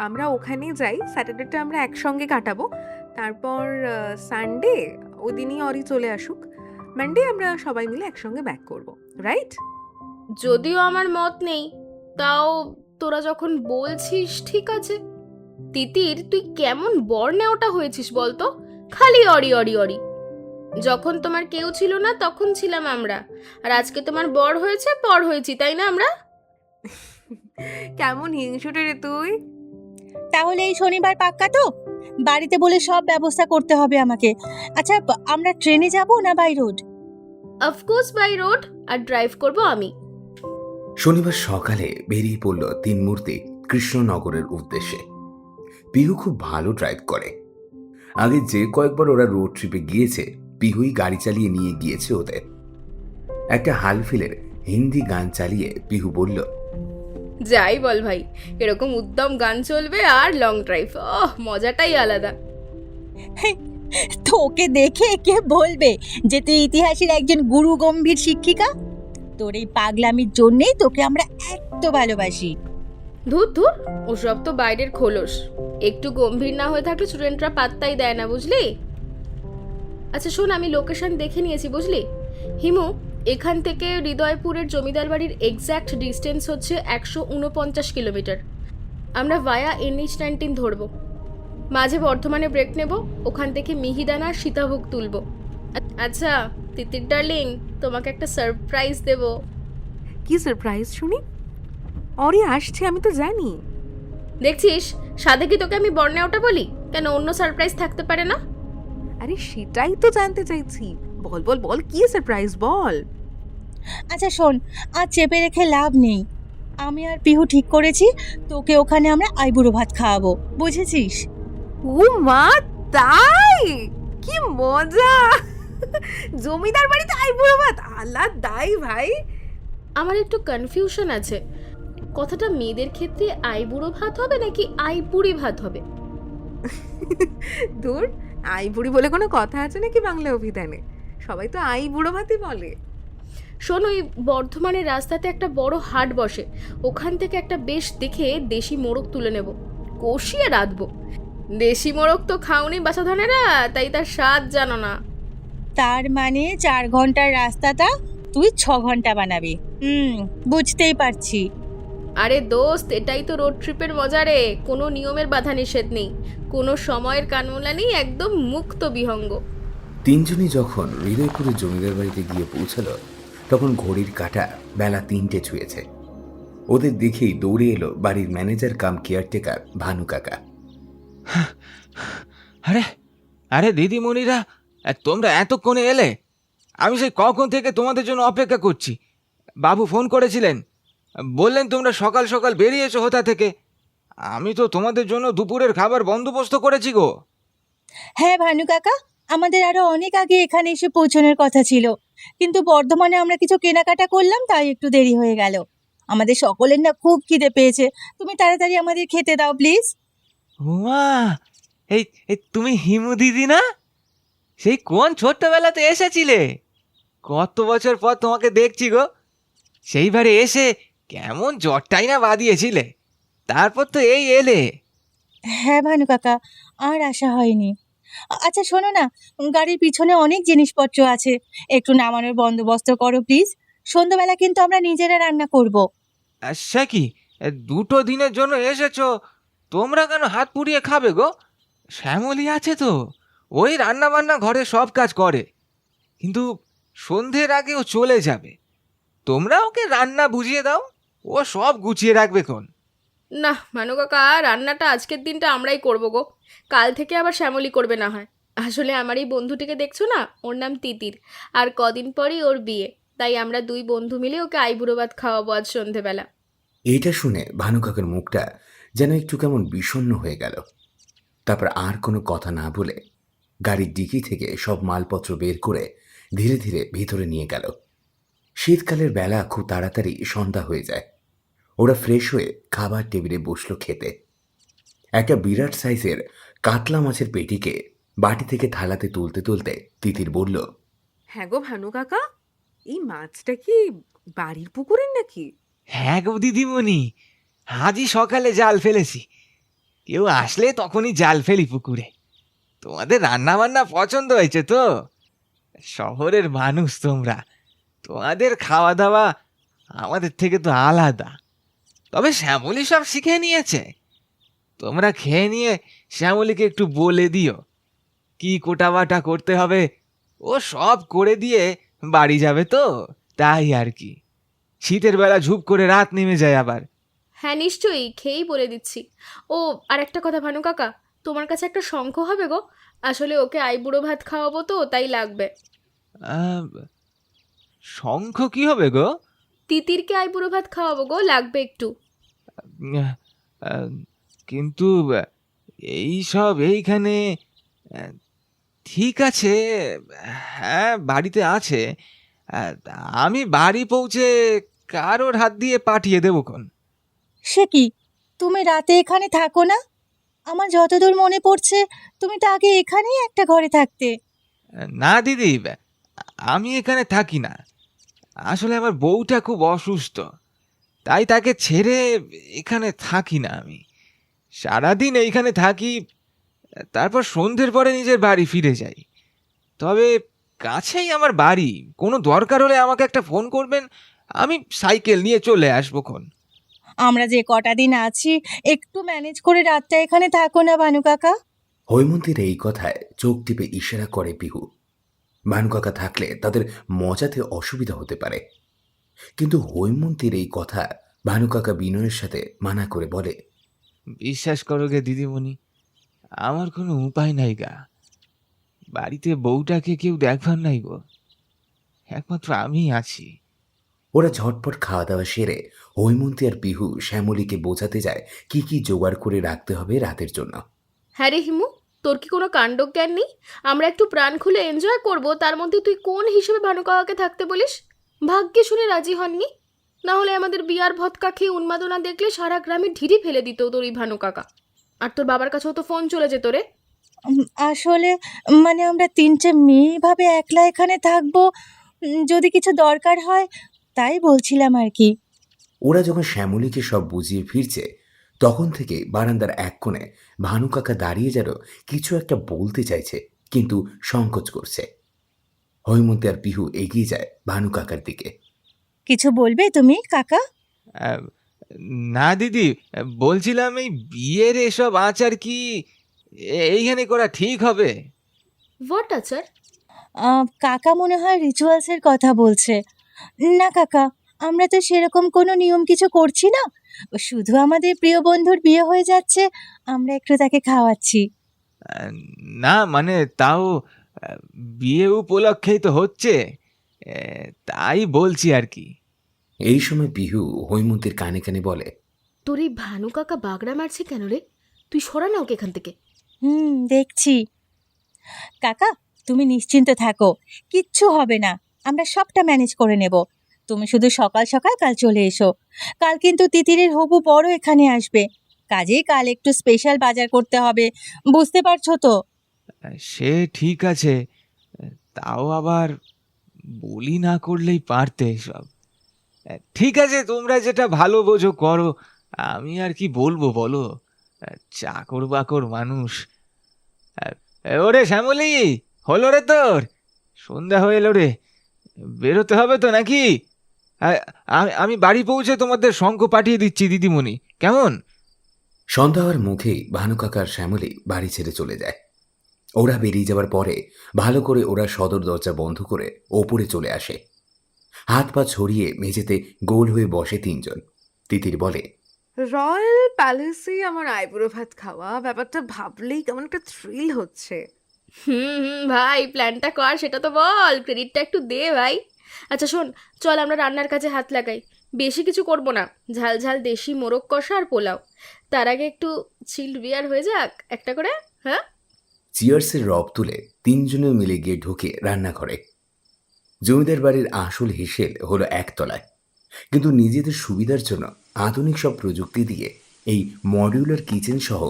আমরা ওখানে যাই, স্যাটারডেটা আমরা একসঙ্গে কাটাবো। তারপর সানডে ওই দিনই অরি চলে আসুক, মানডে আমরা সবাই মিলে একসঙ্গে ব্যাক করব, রাইট? যদিও আমার মত নেই, তাও তোরা যখন বলছিস ঠিক আছে। তিতির, তুই কেমন বর নেওয়াটা হয়েছিস বলতো? খালি অরি অরি অরি। যখন তোমার কেউ ছিল না তখন ছিলাম আমরা, আর আজকে তোমার বর হয়েছে, পর হয়েছি, তাই না আমরা? কেমন হিংসুটে রে তুই! তাহলে এই শনিবার পাক্কা তো? বাড়িতে বলে সব ব্যবস্থা করতে হবে আমাকে। আচ্ছা, আমরা ট্রেনে যাব না by road? Of course by road, আর ড্রাইভ করব আমি। শনিবার সকালে বেরিয়ে পড়ল তিনমূর্তি কৃষ্ণনগরের উদ্দেশ্যে। পিহু খুব ভালো ড্রাইভ করে। আগে যে কয়েকবার ওরা রোড ট্রিপে গিয়েছে, পিহুই গাড়ি চালিয়ে নিয়ে গিয়েছে ওদের। একটা হালফিলের হিন্দি গান চালিয়ে পিহু বলল, যাই বল ভাই, এরকম উদ্যম গান চলবে আর লং ড্রাইভ, মজাটাই আলাদা। তোকে দেখে কে বলবে যে তুই ইতিহাসের একজন গুরু গম্ভীর শিক্ষিকা? তোর এই পাগলামির জন্যেই তোকে আমরা এত ভালোবাসি। ধুর ধুর, ওসব তো বাইরের খোলস। একটু গম্ভীর না হয়ে থাকলে স্টুডেন্টরা পাত্তাই দেয় না, বুঝলি? আচ্ছা শোন, আমি লোকেশন দেখে নিয়েছি, বুঝলি হিমু। এখান থেকে হৃদয়পুরের জমিদার বাড়ির এক্স্যাক্ট ডিস্টেন্স হচ্ছে 149 কিলোমিটার। আমরা ভায়া NH-19 ধরবো, মাঝে বর্ধমানে ব্রেক নেব, ওখান থেকে মিহিদানা সীতাভোগ তুলব। আচ্ছা তিতির ডার্লিং, তোমাকে একটা সারপ্রাইজ দেব। কি সারপ্রাইজ শুনি? অরি আসছে, আমি তো জানি। দেখছিস, সাধে কি তোকে আমি বর নেওয়াটা বলি? কেন অন্য সারপ্রাইজ থাকতে পারে না? আরে সেটাই তো জানতে চাইছি, বল বল বল, কি সারপ্রাইজ বল। আচ্ছা শোন, আর চেপে রেখে লাভ নেই। আমি আর পিহু ঠিক করেছি তোকে ওখানে আমরা আইবুড়ো ভাত খাওয়াবো, বুঝেছিস? ও মা, তাই? কি মজা! জমিদার বাড়িতে আইবুড়ো ভাত, আলাদাই ভাই। আমার একটু কনফিউশন আছে, কথাটা মেয়েদের ক্ষেত্রে আইবুড়ো ভাত হবে নাকি আইপুরি ভাত হবে? দূর, আইবুড়ি বলে কোনো কথা আছে নাকি বাংলা অভিধানে? সবাই তো আই বুড়ো ভাতই বলে। শোন, ওই বর্ধমানের রাস্তাতে একটা বড় হাট বসে, ওখান থেকে একটা বেশ দেখে দেশি মোরগ তুলে নেব, কষিয়ে রাঁধবো। দেশি মোরগ তো খাওনি বাছাধনেরা, তাই তার স্বাদ জানো না। তার মানে 4 ঘন্টার রাস্তাটা তুই 6 ঘন্টা বানাবি? বুঝতেই পারছি। আরে দোস্ত, এটাই তো রোড ট্রিপের মজা রে। কোনো নিয়মের বাধা নিষেধ নেই, কোনো সময়ের কানমোলা নেই, একদম মুক্ত বিহঙ্গ। তিনজনই যখন হৃদয়পুরের জমিদার বাড়িতে গিয়ে পৌঁছালো, তখন ঘড়ির কাঁটা বেলা 3টে ছুঁয়েছে। ওদের দেখেই দৌড়ে এলো বাড়ির ম্যানেজার কাম কেয়ারটেকার ভানু কাকা। আরে আরে দিদিমণিরা, তোমরা এতক্ষণে এলে? আমি সেই কখন থেকে তোমাদের জন্য অপেক্ষা করছি। বাবু ফোন করেছিলেন? বললেন তোমরা সকাল সকাল বেরিয়েছো কোথা থেকে। আমি তো তোমাদের জন্য দুপুরের খাবার বন্দোবস্ত করেছি গো। হ্যাঁ ভানু কাকা, আমাদের আরো অনেক আগে এখানে এসে পৌঁছানোর কথা ছিল, কিন্তু বর্ধমানে আমরা কিছু কেনাকাটা করলাম, তাই একটু দেরি হয়ে গেল। আমাদের সকলের না খুব খিদে পেয়েছে, তুমি তাড়াতাড়ি আমাদের খেতে দাও প্লিজ। উমা, এই এই তুমি হিমু দিদি না? সেই কোন ছোট্টবেলাতে এসেছিলে? কত বছর পর তোমাকে দেখছি গো। সেইবারে এসে কেমন জ্বরটাই না বাদিয়েছিলে, তারপর তো এই এলে। হ্যাঁ ভানু কাকা, আর আসা হয়নি। আচ্ছা শোনো না, গাড়ির পিছনে অনেক জিনিসপত্র আছে, একটু নামানোর বন্দোবস্ত করো প্লিজ। সন্ধ্যাবেলা কিন্তু আমরা নিজেরা রান্না করব। সে কি, 2 দিনের জন্য এসেছো, তোমরা কেন হাত পুড়িয়ে খাবে গো? শ্যামলী আছে তো, ওই রান্না বান্না ঘরে সব কাজ করে, কিন্তু সন্ধ্যের আগে ও চলে যাবে। তোমরা ওকে রান্না বুঝিয়ে দাও, ও সব গুছিয়ে রাখবে কোন। না ভানু কাকা, রান্নাটা আজকের দিনটা আমরাই করব গো। কাল থেকে আবার শ্যামলী করবে না হয়। আসলে আমার এই বন্ধুটিকে দেখছো না, ওর নাম তিতির, আর কদিন পরেই ওর বিয়ে। তাই আমরা 2 বন্ধু মিলে ওকে আইবুড়ো ভাত খাওয়াবো আজ সন্ধেবেলা। এটা শুনে ভানু কাকার মুখটা যেন একটু কেমন বিষণ্ণ হয়ে গেল। তারপর আর কোনো কথা না বলে গাড়ির ডিকি থেকে সব মালপত্র বের করে ধীরে ধীরে ভিতরে নিয়ে গেল। শীতকালের বেলা খুব তাড়াতাড়ি সন্ধ্যা হয়ে যায়। ওরা ফ্রেশ হয়ে খাবার টেবিলে বসলো খেতে। একটা বিরাট সাইজের কাতলা মাছের পেটিকে বাটি থেকে থালাতে তুলতে তুলতে তিতির বলল, হ্যাঁ গো ভানু কাকা, এই মাছটা কি বাড়ির পুকুরের নাকি? হ্যাঁ গো দিদিমণি, আজই সকালে জাল ফেলেছি। কেউ আসলে তখনই জাল ফেলি পুকুরে। তোমাদের রান্না বান্না পছন্দ হয়েছে তো? শহরের মানুষ তোমরা, তোমাদের খাওয়া দাওয়া আমাদের থেকে তো আলাদা। তবে শ্যামলী সব শিখে নিয়েছে। তোমরা খেয়ে নিয়ে শ্যামলীকে একটু বলে দিও কি কোটা বাটা করতে হবে, ও সব করে দিয়ে বাড়ি যাবে তো, তাই আর কি। শীতের বেলা ঝুপ করে রাত নেমে যায় আবার। হ্যাঁ নিশ্চয়ই, খেয়েই বলে দিচ্ছি। ও আর একটা কথা ভানু কাকা, তোমার কাছে একটা শঙ্খ হবে গো? আসলে ওকে আইবুড়ো ভাত খাওয়াবো তো, তাই লাগবে। আহ, শঙ্খ কি হবে গো? তিতিরকে আইবুড়ো ভাত খাওয়াবো গো, লাগবে একটু। আহ, আহ, কিন্তু এই সব এইখানে, আহ, ঠিক আছে, হ্যাঁ বাড়িতে আছে। আহ, আমি বাড়ি পৌঁছে কারোর হাত দিয়ে পাঠিয়ে দেবো কোন। সে কি, তুমি রাতে এখানে থাকো না? আমার যতদূর মনে পড়ছে তুমি তো আগে এখানেই একটা ঘরে থাকতে। না দিদি, আমি এখানে থাকি না। আসলে আমার বউটা খুব অসুস্থ, তাই তাকে ছেড়ে এখানে থাকি না আমি। সারাদিন এইখানে থাকি, তারপর সন্ধ্যের পরে নিজের বাড়ি ফিরে যাই। তবে কাছেই আমার বাড়ি, কোনো দরকার হলে আমাকে একটা ফোন করবেন, আমি সাইকেল নিয়ে চলে আসবো খন। আমরা যে কটা দিন আছি একটু ম্যানেজ করে রাতটা এখানে থাকো না ভানু কাকা। হৈমন্তীর এই কথায় চোখ টিপে ইশারা করে পিহু। ভানু কাকা থাকলে তাদের মজাতে অসুবিধা হতে পারে, কিন্তু হৈমন্তীর এই কথা ভানু কাকা বিনয়ের সাথে মানা করে বলে, বিশ্বাস করো গে দিদিমণি, আমার কোনো উপায় নাই গা। বাড়িতে বউটাকে কেউ দেখবার নাই গো, একমাত্র আমি আছি। ওরা ঝটপট খাওয়া দাওয়া সেরে হৈমন্তী আর পিহু শ্যামলীকে বোঝাতে যায় কি কি জোগাড় করে রাখতে হবে রাতের জন্য। হ্যাঁ রে হিমু, তোর কি কোনো কাণ্ডজ্ঞান নেই? আমরা একটু প্রাণ খুলে এনজয় করব, তার মধ্যে তুই কোন হিসেবে ভানু কাকাকে থাকতে বলিস? ভাগ্যে শুনে রাজি হননি, না হলে আমাদের বিয়ার ভদকা খেয়ে উন্মাদনা দেখলে সারা গ্রামে ঢিড়ি ফেলে দিত তোর এই ভানু কাকা। আর তোর বাবার কাছেও তো ফোন চলে যেত রে। আসলে মানে আমরা 3টে মেয়ে ভাবে একলা এখানে থাকবো, যদি কিছু দরকার হয়, তাই বলছিলাম আর কি। ওরা যখন শ্যামলীকে সব বুঝিয়ে ফিরছে, তখন থেকে বারান্দার এক কোণে ভানু কাকা দাঁড়িয়ে যেন কিছু একটা বলতে চাইছে, কিন্তু সংকোচ করছে। হৈমন্তী আর পিহু এগিয়ে যায় ভানু কাকার দিকে। কিছু বলবে তুমি কাকা? আহ, না দিদি, বলছিলাম এই বিয়ের এসব আচার কি এইখানে করা ঠিক হবে? হোয়াট আচার? কাকা মনে হয় রিচুয়ালসের কথা বলছে। না কাকা, আমরা তো সেরকম কোনো নিয়ম কিছু করছি না, শুধু আমাদের প্রিয় বন্ধুর বিয়ে হয়ে যাচ্ছে, আমরা একটু তাকে খাওয়াচ্ছি। আহ, না মানে তাও বিয়ে উপলক্ষেই তো হচ্ছে, তাই বলছি আর কি। এই সময় পিহু হৈমন্তীর কানে কানে বলে, তোর এই ভানু কাকা বাগড়া মারছে কেন রে? তুই সরা না ওকে এখান থেকে। দেখছি। কাকা, তুমি নিশ্চিন্ত থাকো, কিচ্ছু হবে না, আমরা সবটা ম্যানেজ করে নেব। তুমি শুধু সকাল সকাল কাল চলে এসো। কাল কিন্তু তিতিরের হবু বড় এখানে আসবে, কাজেই কাল একটু স্পেশাল বাজার করতে হবে, বুঝতে পারছো তো? সে ঠিক আছে, তাও আবার বলি না করলেই পারতে সব। ঠিক আছে, তোমরা যেটা ভালো বোঝো করো, আমি আর কি বলবো বলো, চাকর বাকর মানুষ। ওরে শ্যামলি, হলো রে তোর? সন্ধ্যা হয়ে এলো রে, বেরোতে হবে তো নাকি? আমি বাড়ি পৌঁছে তোমাদের শঙ্খ পাঠিয়ে দিচ্ছি দিদিমণি, কেমন? সন্ধ্যা হওয়ার মুখেই ভানু কাকার শ্যামলী বাড়ি ছেড়ে চলে যায়। ওরা বেরিয়ে যাবার পরে ভালো করে ওরা সদর দরজা বন্ধ করে ওপরে চলে আসে। হাত পা ছড়িয়ে মেঝেতে গোল হয়ে বসে তিনজন। তিতির বলে, রয়্যাল প্যালেসে আমার আইবুড়ো ভাত খাওয়া, ব্যাপারটা ভাবলেই কেমন একটা থ্রিল হচ্ছে। ভাই, প্ল্যানটা কর, সেটা তো বল, ক্রেডিটটা একটু দে ভাই। আচ্ছা শোন, চল আমরা রান্নার কাজে হাত লাগাই। বেশি কিছু করব না, ঝাল ঝাল দেশি মোরগ কষা আর পোলাও। তার আগে একটু চিল্ড বিয়ার হয়ে যাক একটা করে, হ্যাঁ? চিয়ার্সের রব তুলে তিনজনে মিলে গিয়ে ঢুকে রান্নাঘরে। জমিদার বাড়ির আসল হেসেল হলো একতলায়, কিন্তু নিজেদের সুবিধার জন্য আধুনিক সব প্রযুক্তি দিয়ে এই মডিউলার কিচেন সহ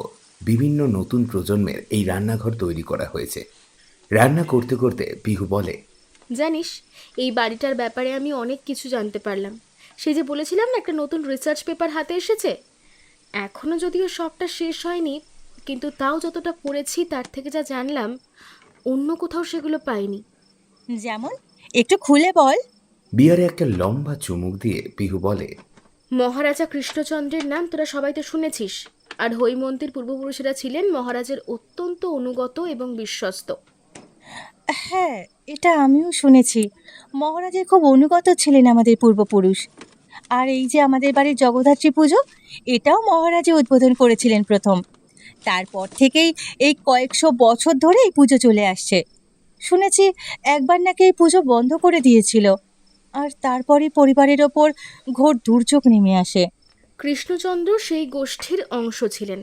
বিভিন্ন নতুন প্রজন্মের এই রান্নাঘর তৈরি করা হয়েছে। রান্না করতে করতে পিহু বলে, জানিস, এই বাড়িটার ব্যাপারে আমি অনেক কিছু জানতে পারলাম। সেই যে বলেছিলাম না, একটা নতুন রিসার্চ পেপার হাতে এসেছে। এখনও যদিও সবটা শেষ হয়নি, কিন্তু তাও যতটা পড়েছি তার থেকে যা জানলাম, অন্য কোথাও সেগুলো পাইনি। যেমন? একটু খুলে বল। বিয়ারে একটা লম্বা চুমুক দিয়ে পিহু বলে, মহারাজা কৃষ্ণচন্দ্রের নাম তোরা সবাই তো শুনেছিস, আর হৈমন্তীর পূর্বপুরুষেরা ছিলেন মহারাজের অত্যন্ত অনুগত এবং বিশ্বস্ত। হ্যাঁ, এটা আমিও শুনেছি, মহারাজের খুব অনুগত ছিলেন আমাদের পূর্বপুরুষ। আর এই যে আমাদের বাড়ির জগদ্ধাত্রী পুজো, এটাও মহারাজা উদ্বোধন করেছিলেন প্রথম। তারপর থেকেই এই কয়েকশো বছর ধরে এই পুজো চলে আসছে। শুনেছি একবার নাকি এই পুজো বন্ধ করে দিয়েছিল, আর তারপরই পরিবারের ওপর ঘোর দুর্যোগ নেমে আসে। কৃষ্ণচন্দ্র সেই গোষ্ঠীর অংশ ছিলেন,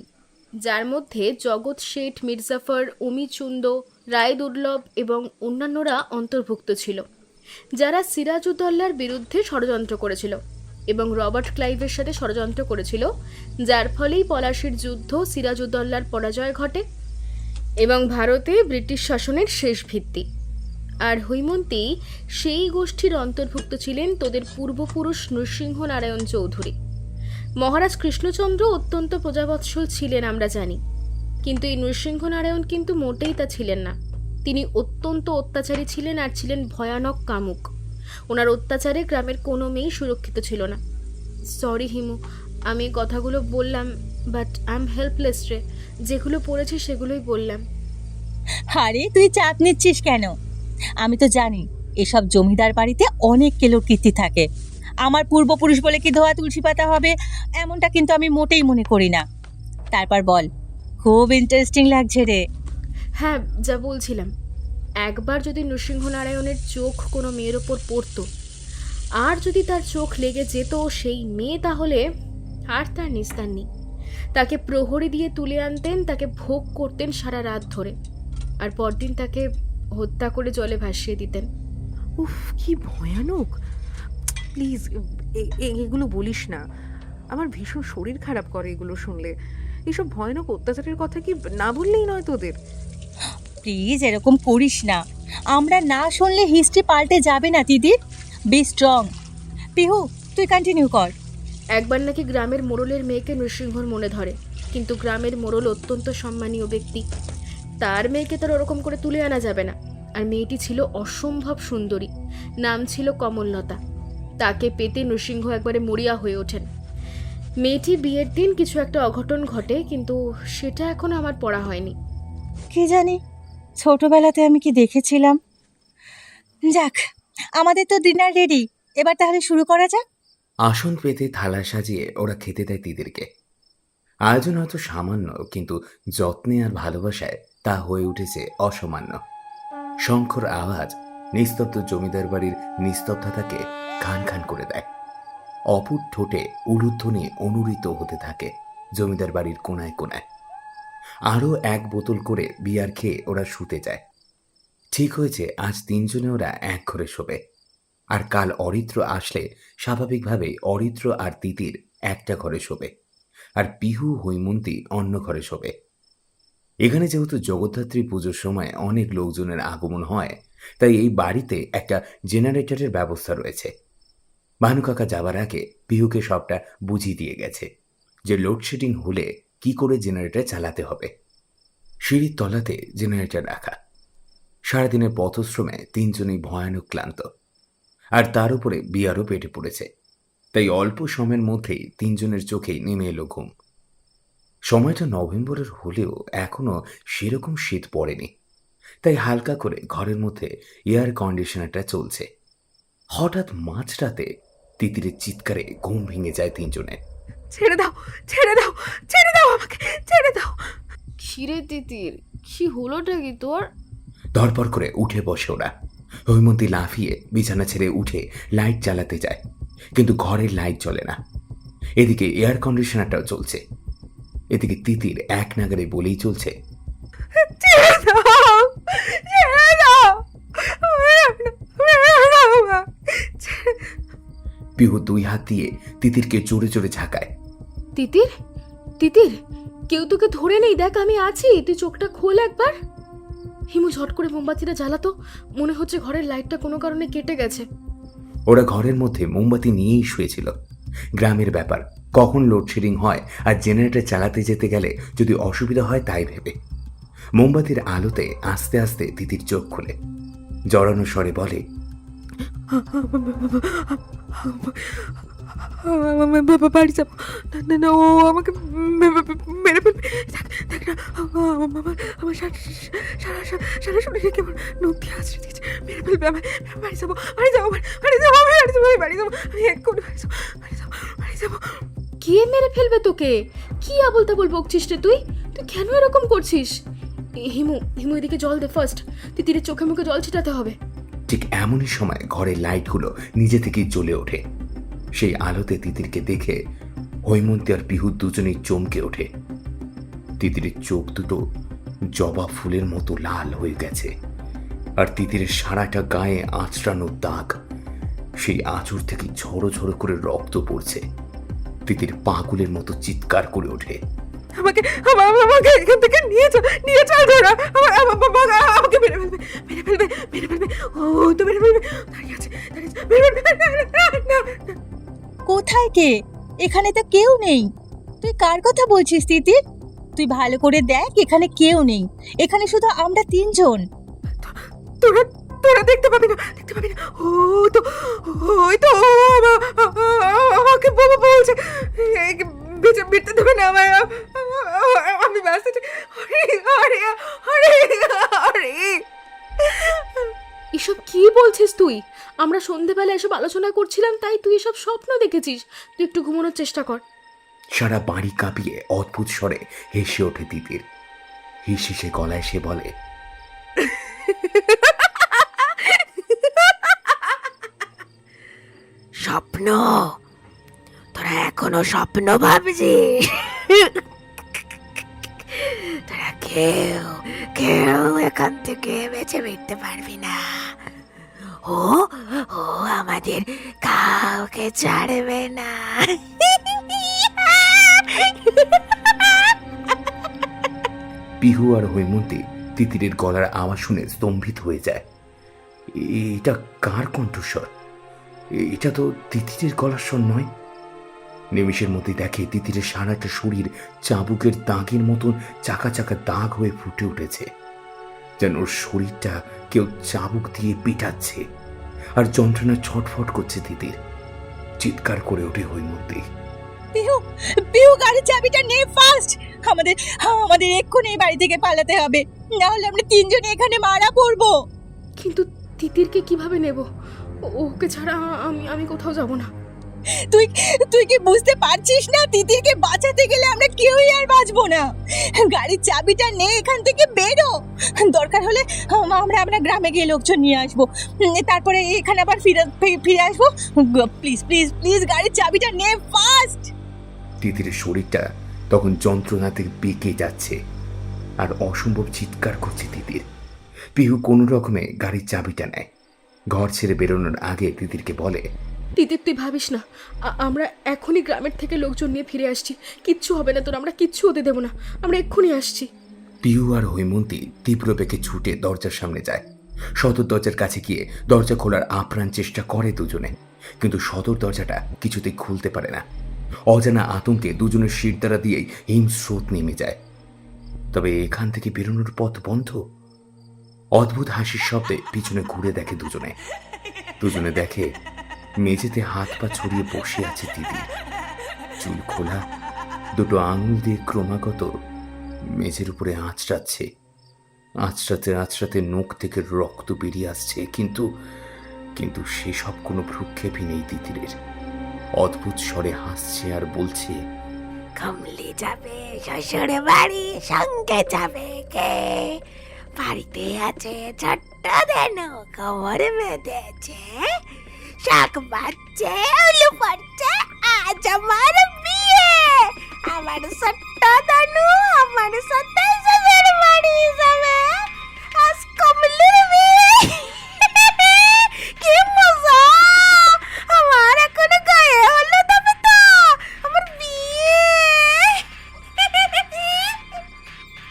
যার মধ্যে জগৎ শেঠ, মির্জাফর, অমিচুন্দ, রায় দুর্লভ এবং অন্যান্যরা অন্তর্ভুক্ত ছিল, যারা সিরাজউদ্দৌলার বিরুদ্ধে ষড়যন্ত্র করেছিল এবং রবার্ট ক্লাইভের সাথে ষড়যন্ত্র করেছিল, যার ফলেই পলাশির যুদ্ধ, সিরাজউদ্দৌলার পরাজয় ঘটে এবং ভারতে ব্রিটিশ শাসনের শেষ ভিত্তি। আর হৈমন্তী সেই গোষ্ঠীর অন্তর্ভুক্ত ছিলেন তোদের পূর্বপুরুষ নৃসিংহ নারায়ণ চৌধুরী। মহারাজ কৃষ্ণচন্দ্র অত্যন্ত প্রজাবৎসল ছিলেন আমরা জানি, কিন্তু এই নৃসিংহ নারায়ণ কিন্তু মোটেই তা ছিলেন না। তিনি অত্যন্ত অত্যাচারী ছিলেন আর ছিলেন ভয়ানক কামুক। ওনার অত্যাচারে গ্রামের কোনো মেয়েই সুরক্ষিত ছিল না। সরি হিমু, আমি কথাগুলো বললাম, বাট আই এম হেল্পলেস রে। যেগুলো পড়েছি সেগুলোই বললাম। আরে তুই চাপ নিচ্ছিস কেন? আমি তো জানি এসব জমিদার বাড়িতে অনেক কেলোর কীর্তি থাকে। আমার পূর্বপুরুষ বলে কি ধোয়া তুলসী পাতা হবে, এমনটা কিন্তু আমি মোটেই মনে করি না। তারপর বল, খুব ইন্টারেস্টিং লাগছে রে। হ্যাঁ, যা বলছিলাম, একবার যদি নৃসিংহনারায়ণের চোখ কোনো মেয়ের ওপর পড়তো, আর যদি তার চোখ লেগে যেত সেই মেয়ে, তাহলে আর তার নিস্তার নেই। তাকে প্রহরী দিয়ে তুলে আনতেন, তাকে ভোগ করতেন সারা রাত ধরে, আর পরদিন তাকে হত্যা করে জলে ভাসিয়ে দিতেন। উফ, কি ভয়ানক! প্লিজ এগুলো বলিস না, আমার ভীষণ শরীর খারাপ করে এগুলো শুনলে। এসব ভয়ানক অত্যাচারের কথা কি না বললেই নয় তোদের? প্লিজ এরকম করিস না, আমরা না শুনলে হিস্ট্রি পাল্টে যাবে না দিদি। Be strong. পিহু, তুই কন্টিনিউ কর। একবার নাকি গ্রামের মোড়লের মেয়েকে নৃসিংহর মনে ধরে, কিন্তু গ্রামের মোড়ল অত্যন্ত সম্মানীয় ব্যক্তি, তার মেয়েকে তার ওরকম করে তুলে আনা যাবে না। আর মেয়েটি ছিল অসম্ভব সুন্দরী, নাম ছিল কমললতা। তাকে পেতে নৃসিংহ একবারে মরিয়া হয়ে ওঠেন। মেয়েটি বিয়ের দিন কিছু একটা অঘটন ঘটে, কিন্তু সেটা এখনো আমার পড়া হয়নি। কি জানি ছোটবেলাতে আমি কি দেখেছিলাম। যাক, আমাদের তো ডিনার রেডি, এবার তাহলে শুরু করা যাক। আসন পেতে থালা সাজিয়ে ওরা খেতে দেয় তিতিরকে। আয়োজন হয়তো সামান্য, কিন্তু যত্নে আর ভালোবাসায় তা হয়ে উঠেছে অসামান্য। শঙ্খর আওয়াজ নিস্তব্ধ জমিদার বাড়ির নিস্তব্ধতাকে খান খান করে দেয়। অপুর ঠোঁটে উলুধ্বনি অনুরিত হতে থাকে জমিদার বাড়ির কোনায় কোনায়। আরও 1 বোতল করে বিয়ার খেয়ে ওরা শুতে যায়। ঠিক হয়েছে আজ 3 জনে ওরা এক ঘরে শোবে। আর কাল অরিত্র আসলে স্বাভাবিকভাবেই অরিত্র আর তিতির একটা ঘরে শোবে, আর পিহু হৈমন্তী অন্য ঘরে শোবে। এখানে যেহেতু জগদ্ধাত্রী পুজোর সময় অনেক লোকজনের আগমন হয়, তাই এই বাড়িতে একটা জেনারেটরের ব্যবস্থা রয়েছে। ভানুকাকা যাবার আগে পিহুকে সবটা বুঝিয়ে দিয়ে গেছে যে লোডশেডিং হলে কি করে জেনারেটর চালাতে হবে। সিঁড়ির তলাতে জেনারেটর রাখা। সারাদিনের পথশ্রমে 3 জনেই ভয়ানক ক্লান্ত, আর তার উপরে বিয়ারও পেটে পড়েছে। তাই অল্প সময়ের মধ্যেই 3 জনের চোখেই নেমে এলো ঘুম। সময়টা নভেম্বরের হলেও এখনো সেরকম শীত পড়েনি, তাই হালকা করে ঘরের মধ্যে এয়ার কন্ডিশনারটা চলছে। হঠাৎ মাঝরাতে তিতিরের চিৎকারে ঘুম ভেঙে যায় 3 জনের। ছেড়ে দাও, ছেড়ে দাও, ছেড়ে দাও আমাকে, ছেড়ে দাও। খিরে তিতির, কি হলোটা কি তোর? ধরপর করে উঠে বসে ওরা। হৈমন্তী লাফিয়ে বিছানা ছেড়ে উঠে লাইট জ্বালাতে যায়, কিন্তু ঘরের লাইট জ্বলে না। এদিকে এয়ার কন্ডিশনারটাও চলছে। এদিকে তিতির এক নাগারে বলেই চলছে, ছেড়ে দাও, ছেড়ে দাও, পিহু 2 হাত দিয়ে তিতিরকে জোরে জোরে ঝাঁকায়। তিতির, তিতির, কেউ তোকে ধরে নেই, দেখ আমি আছি, তুই চোখটা খোল একবার। হিমু ঝট করে মোমবাতিটা জ্বালাতো, মনে হচ্ছে ঘরের লাইটটা কোনো কারণে কেটে গেছে। ওরা ঘরের মধ্যে মোমবাতি নিয়েই শুয়েছিল। গ্রামের ব্যাপার, কখন লোডশেডিং হয় আর জেনারেটর চালাতে যেতে গেলে যদি অসুবিধা হয় তাই ভেবে মোমবাতির আলোতে আস্তে আস্তে তিতির চোখ খুলে জড়ানো স্বরে বলে, বাড়ি যাবো না, না, ও আমাকে মেরে ফেলবে। দেখ না, আমার সারা শরীরে কেমন নদী আশ্রয় দিয়েছে, মেরে ফেলবে আমায়। বাড়ি যাবো, বাড়ি যাবো, বাড়ি যাবো, বাড়ি যাবো, বাড়ি যাবো, আমি এক্ষুনি বাড়ি যাবো, বাড়ি যাবো, বাড়ি যাবো। কে মেরে ফেলবে তোকে? কি আবল তাবল বকছিস রে তুই? তুই কেন এরকম করছিস? হিমু, হিমু এদিকে জল দে ফার্স্ট, তিতিরের চোখে মুখে জল ছিটাতে হবে। ঠিক এমনই সময় ঘরের লাইটগুলো নিজে থেকেই জ্বলে ওঠে। সেই আলোতে তিতিরকে দেখে হৈমন্তী আর পিহু দুজনেই চমকে ওঠে। তিতিরের চোখ দুটো জবা ফুলের মতো লাল হয়ে গেছে, আর তিতিরের সারাটা গায়ে আঁচড়ানো দাগ। সেই আঁচড় থেকে ঝড়ো ঝড়ো করে রক্ত পড়ছে। তিতির পাগলের মতো চিৎকার করে ওঠে, আমাকে আমাকে এখান থেকে নিয়ে চল ধরা, আমাকে মেরে ফেলবে, মেরে ফেলবে, মেরে ফেলবে, ও তো মেরে ফেলবে। দাঁড়িয়ে আছে, মেরে ফেলবে। কোথায় কে? এখানে তো কেউ নেই। তুই কার কথা বলছিস তিতির? তুই ভালো করে দেখ, এখানে কেউ নেই। এখানে শুধু আমরা 3 জন। তোরা দেখতে পাবি না, দেখতে পাবি না। ওই তো আমাকে বাবা বলছে বেঁচে বেরতে দেবে না আমায়, আমি ব্যস্ত আছি। এসব কি বলছিস তুই? আমরা সন্ধেবেলা এসব আলোচনা করছিলাম, তাই তুই এসব স্বপ্ন দেখেছিস? তুই একটু ঘুমানোর চেষ্টা কর। সারা বাড়ি কাঁপিয়ে অদ্ভুত স্বরে হেসে ওঠে তিতির। হিসে গলায় সে বলে, স্বপ্ন? তোরা এখনো স্বপ্ন ভাবছিস? তোরা কেউ কেউ এখান থেকে বেঁচে ফিরতে পারবি না। ও ও আমাদের কাউকে ছাড়বে না। পিহু আর হৈমন্তী তিতিরের গলার আওয়াজ শুনে স্তম্ভিত হয়ে যায়। এটা কার কণ্ঠস্বর? এটা তো তিতিরের গলার স্বর নয়। নিমেষের মধ্যে দেখে তিতিরের সারাটা শরীর চাবুকের দাগের মতন চাকা চাকা দাগ হয়ে ফুটে উঠেছে, যেন ওর শরীরটা কেউ চাবুক দিয়ে পিটাচ্ছে। আর যন্ত্রণা ছটফট করছে তিতির। চিৎকার করে ওঠে হৈমন্তী, পিহু, পিহু গাড়ির চাবিটা নে ফাস্ট। আমাদের এক্ষুনি এই বাড়ি থেকে পালাতে হবে, না হলে আমরা 3 জনে এখানে মারা পড়বো। কিন্তু তিতিরকে কিভাবে নেব? ওকে ছাড়া আমি কোথাও যাব না। তুই তুই কি বুঝতে পারছিস না, তিতিরকে বাঁচাতে গেলে আমরা কেউই আর বাঁচবো না। গাড়ির চাবিটা নে, এখান থেকে বেরো। দরকার হলে আমরা গ্রামে গিয়ে লোকজন নিয়ে আসবো, তারপরে এখানে আবার ফিরে আসবো। প্লিজ প্লিজ প্লিজ গাড়ির চাবিটা নে ফাস্ট। তিতিরের শরীরটা তখন যন্ত্রণাতে বেঁকে যাচ্ছে আর অসম্ভব চিৎকার করছে তিতির। পিহু কোনো রকমে গাড়ির চাবিটা নেয়। ঘর ছেড়ে বেরোনোর আগে তিতিরকে বলে, তিতির তুই ভাবিস না, আমরা এখনই গ্রামের থেকে লোকজন নিয়ে ফিরে আসছি। কিচ্ছু হবে না তোর, আমরা কিচ্ছু হতে দেবো না, আমরা এক্ষুনি আসছি। পিহু আর হৈমন্তী তীব্র বেগে ছুটে দরজার সামনে যায়। সদর দরজার কাছে গিয়ে দরজা খোলার আপ্রাণ চেষ্টা করে দুজনে, কিন্তু সদর দরজাটা কিছুতেই খুলতে পারে না। অজানা আতঙ্কে দুজনের শিরদাঁড়া দিয়েই হিমস্রোত নেমে যায়। তবে এখান থেকে বেরোনোর পথ বন্ধ। অদ্ভুত হাসির শব্দে পিছনে ঘুরে দেখে দুজনে দেখে মেঝেতে হাত পা ছড়িয়ে বসে আছে তিতির। চুল খোলা, দুটো আঙুল দিয়ে ক্রমাগত মেঝের উপরে আঁচড়াতে নখ থেকে রক্ত বেরিয়ে আসছে, কিন্তু সেসব কোনো ভ্রুক্ষেপই নেই তিতিরের। অদ্ভুত স্বরে হাসছে আর বলছে, কমলি যাবে শ্বশুর বাড়ি, সঙ্গে যাবে কে? বাড়িতে আছে ছোট্ট দেনু, কোমর বেঁধেছে, শাক বাজছে, উলু পড়ছে, আজ আমার বিয়ে। আমার ছোট্ট দেনু আমার সাথে শ্বশুর বাড়ি যাবে, আজ কমলির বিয়ে। কি মজা! আমার এখন গায়ে হলো তবে তো আমার বিয়ে।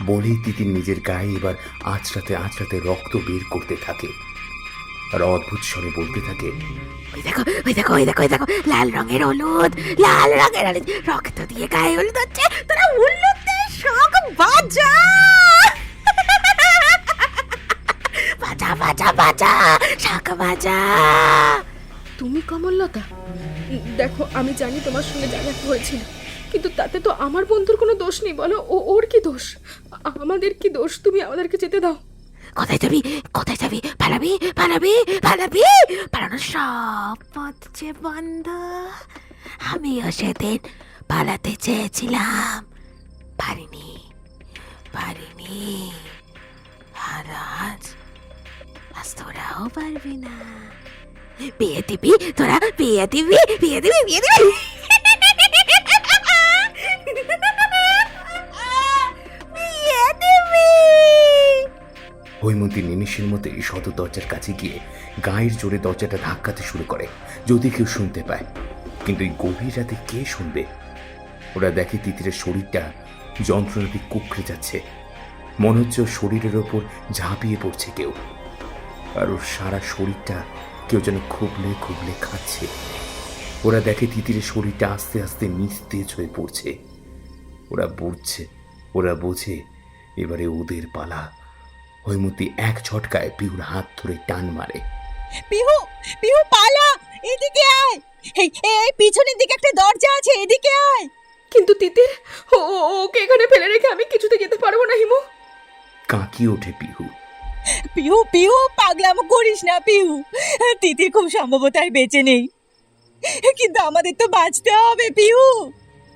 বলেই তিতির নিজের গায়ে এবার আঁচড়াতে রক্ত বের করতে থাকে আর অদ্ভুত স্বরে বলতে থাকে, ওই দেখো ওই দেখো ওই দেখো ওই দেখো, লাল রঙের হলুদ, লাল রঙের হলুদ, রক্ত দিয়ে গায়ে হলুদ হচ্ছে, তোরা হলুদে শখ বাজা। বাজা বাজা বাজা, শাক বাজা। তুমি কমললতা, দেখো আমি জানি তোমার সঙ্গে যা দেখা হয়েছিল, কিন্তু তাতে তো আমার বন্ধুর কোনো দোষ নেই। বলো ওর কি দোষ, আমাদের কি দোষ? তুমি আমাদেরকে যেতে দাও। কোথায় যাবি কোথায় যাবি? পালাবি পালাবি পালাবি, পালানোর সব পথ যে বন্ধ। আমিও সেদিন পালাতে চেয়েছিলাম, পারিনি। আর আজ তোরাও পারবি না। বিয়ে দিবি তোরা, বিয়ে দিবি। বিয়ে দিবি। হৈমন্তী নিমিষের মধ্যে সদর দরজার কাছে গিয়ে গায়ের জোরে দরজাটা ধাক্কাতে শুরু করে, যদি কেউ শুনতে পায়। কিন্তু এই গভীর রাতে কে শুনবে? ওরা দেখে তিতিরের শরীরটা যন্ত্রণাতে কুঁকড়ে যাচ্ছে। মনে হচ্ছে ওর শরীরের ওপর ঝাঁপিয়ে পড়ছে কেউ, আর ওর সারা শরীরটা কেউ যেন খুবলে খাচ্ছে। ওরা দেখে তিতিরের শরীরটা আস্তে আস্তে নিস্তেজ হয়ে পড়ছে। ওরা বোঝে এবারে ওদের পালা। হৈমন্তী এক ঝটকায় পিহুর হাত ধরে টান মারে। পিহু পালা, এদিকে আয়। এই পিছনের দিকে একটা দরজা আছে, এদিকে আয়। কিন্তু তিতির, ওকে এখানে ফেলে রেখে আমি কিছুতে যেতে পারবো না হিমু। কাঁকিয়ে ওঠে পিহু। পিহু পাগলামো করিস না পিহু, তিতির খুব সম্ভবত আর বেঁচে নেই, কিন্তু আমাদের তো বাঁচতে হবে পিহু।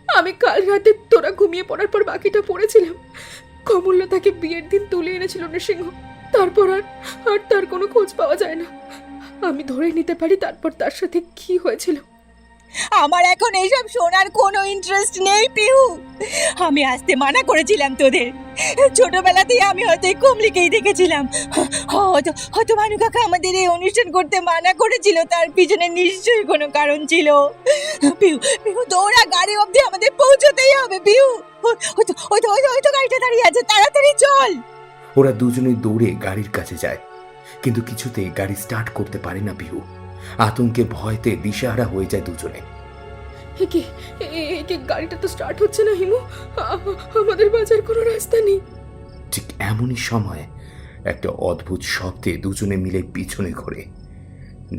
আমি কাল রাতে তোরা ঘুমিয়ে পড়ার পর বাকিটা পড়েছিলাম। কমললতাকে বিয়ের দিন তুলে এনেছিল নৃসিংহ, তারপর আর তার কোনো খোঁজ পাওয়া যায় না। আমি ধরে নিতে পারি তারপর তার সাথে কি হয়েছিল। আমার এখন এইসব শোনার কোনো ইন্টারেস্ট নেই পিহু। আমি আসতে মানা করেছিলাম তোদের। ছোটবেলাতেই আমি হয়তো এই কমলিকেই দেখেছিলাম। হয়তো ভানু কাকা আমাদের এই অনুষ্ঠান করতে মানা করেছিল, তার পিছনে নিশ্চয়ই কোনো কারণ ছিল। পিহু দৌড়া, গাড়ি অবধি আমাদের পৌঁছতেই হবে পিহু। ওই তো গাড়িটা দাঁড়িয়ে আছে, তাড়াতাড়ি চল। ওরা দুজনেই দৌড়ে গাড়ির কাছে যায়, কিন্তু কিছুতেই গাড়ি স্টার্ট করতে পারে না পিহু। আতঙ্কে ভয়তে দিশেহারা হয়ে যায় দুজনে। গাড়িটা তো স্টার্ট হচ্ছে না হিমু, আমাদের বাঁচার কোনো রাস্তা নেই। ঠিক এমনই সময় একটা অদ্ভুত শব্দে দুজনে মিলে পিছনে ঘোরে।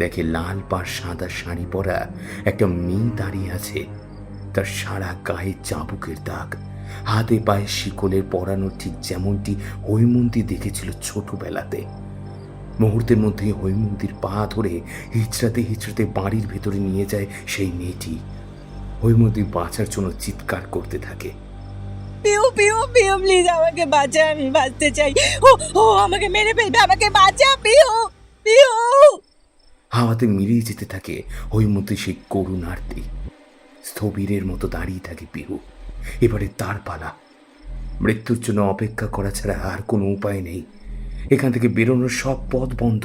দেখে লাল পাড় সাদা শাড়ি পরা একটা মেয়ে দাঁড়িয়ে আছে। তার সারা গায়ে চাবুকের দাগ, হাতে পায়ে শিকলের পরানো, ঠিক যেমনটি হৈমন্তী দেখেছিল ছোটবেলাতে। মুহূর্তের মধ্যে হৈমন্তীর পা ধরে হিচড়াতে হিচড়াতে বাড়ির ভেতরে নিয়ে যায় সেই মেয়েটি। হৈমন্তী বাঁচার জন্য চিৎকার করতে থাকে। পিউ পিউ পিউ প্লিজ আমাকে বাঁচা, আমি বাঁচতে চাই। ও ও আমাকে মেরে ফেলবে, আমাকে বাঁচা পিউ পিউ। হাওয়াতে মিলিয়ে যেতে থাকে হৈমন্তী সেই করুণ আরতি। স্থবিরের মতো দাঁড়িয়ে থাকে পিহু। এবারে তার পালা। মৃত্যুর জন্য অপেক্ষা করা ছাড়া আর কোনো উপায় নেই। এখান থেকে বেরোনোর সব পথ বন্ধ।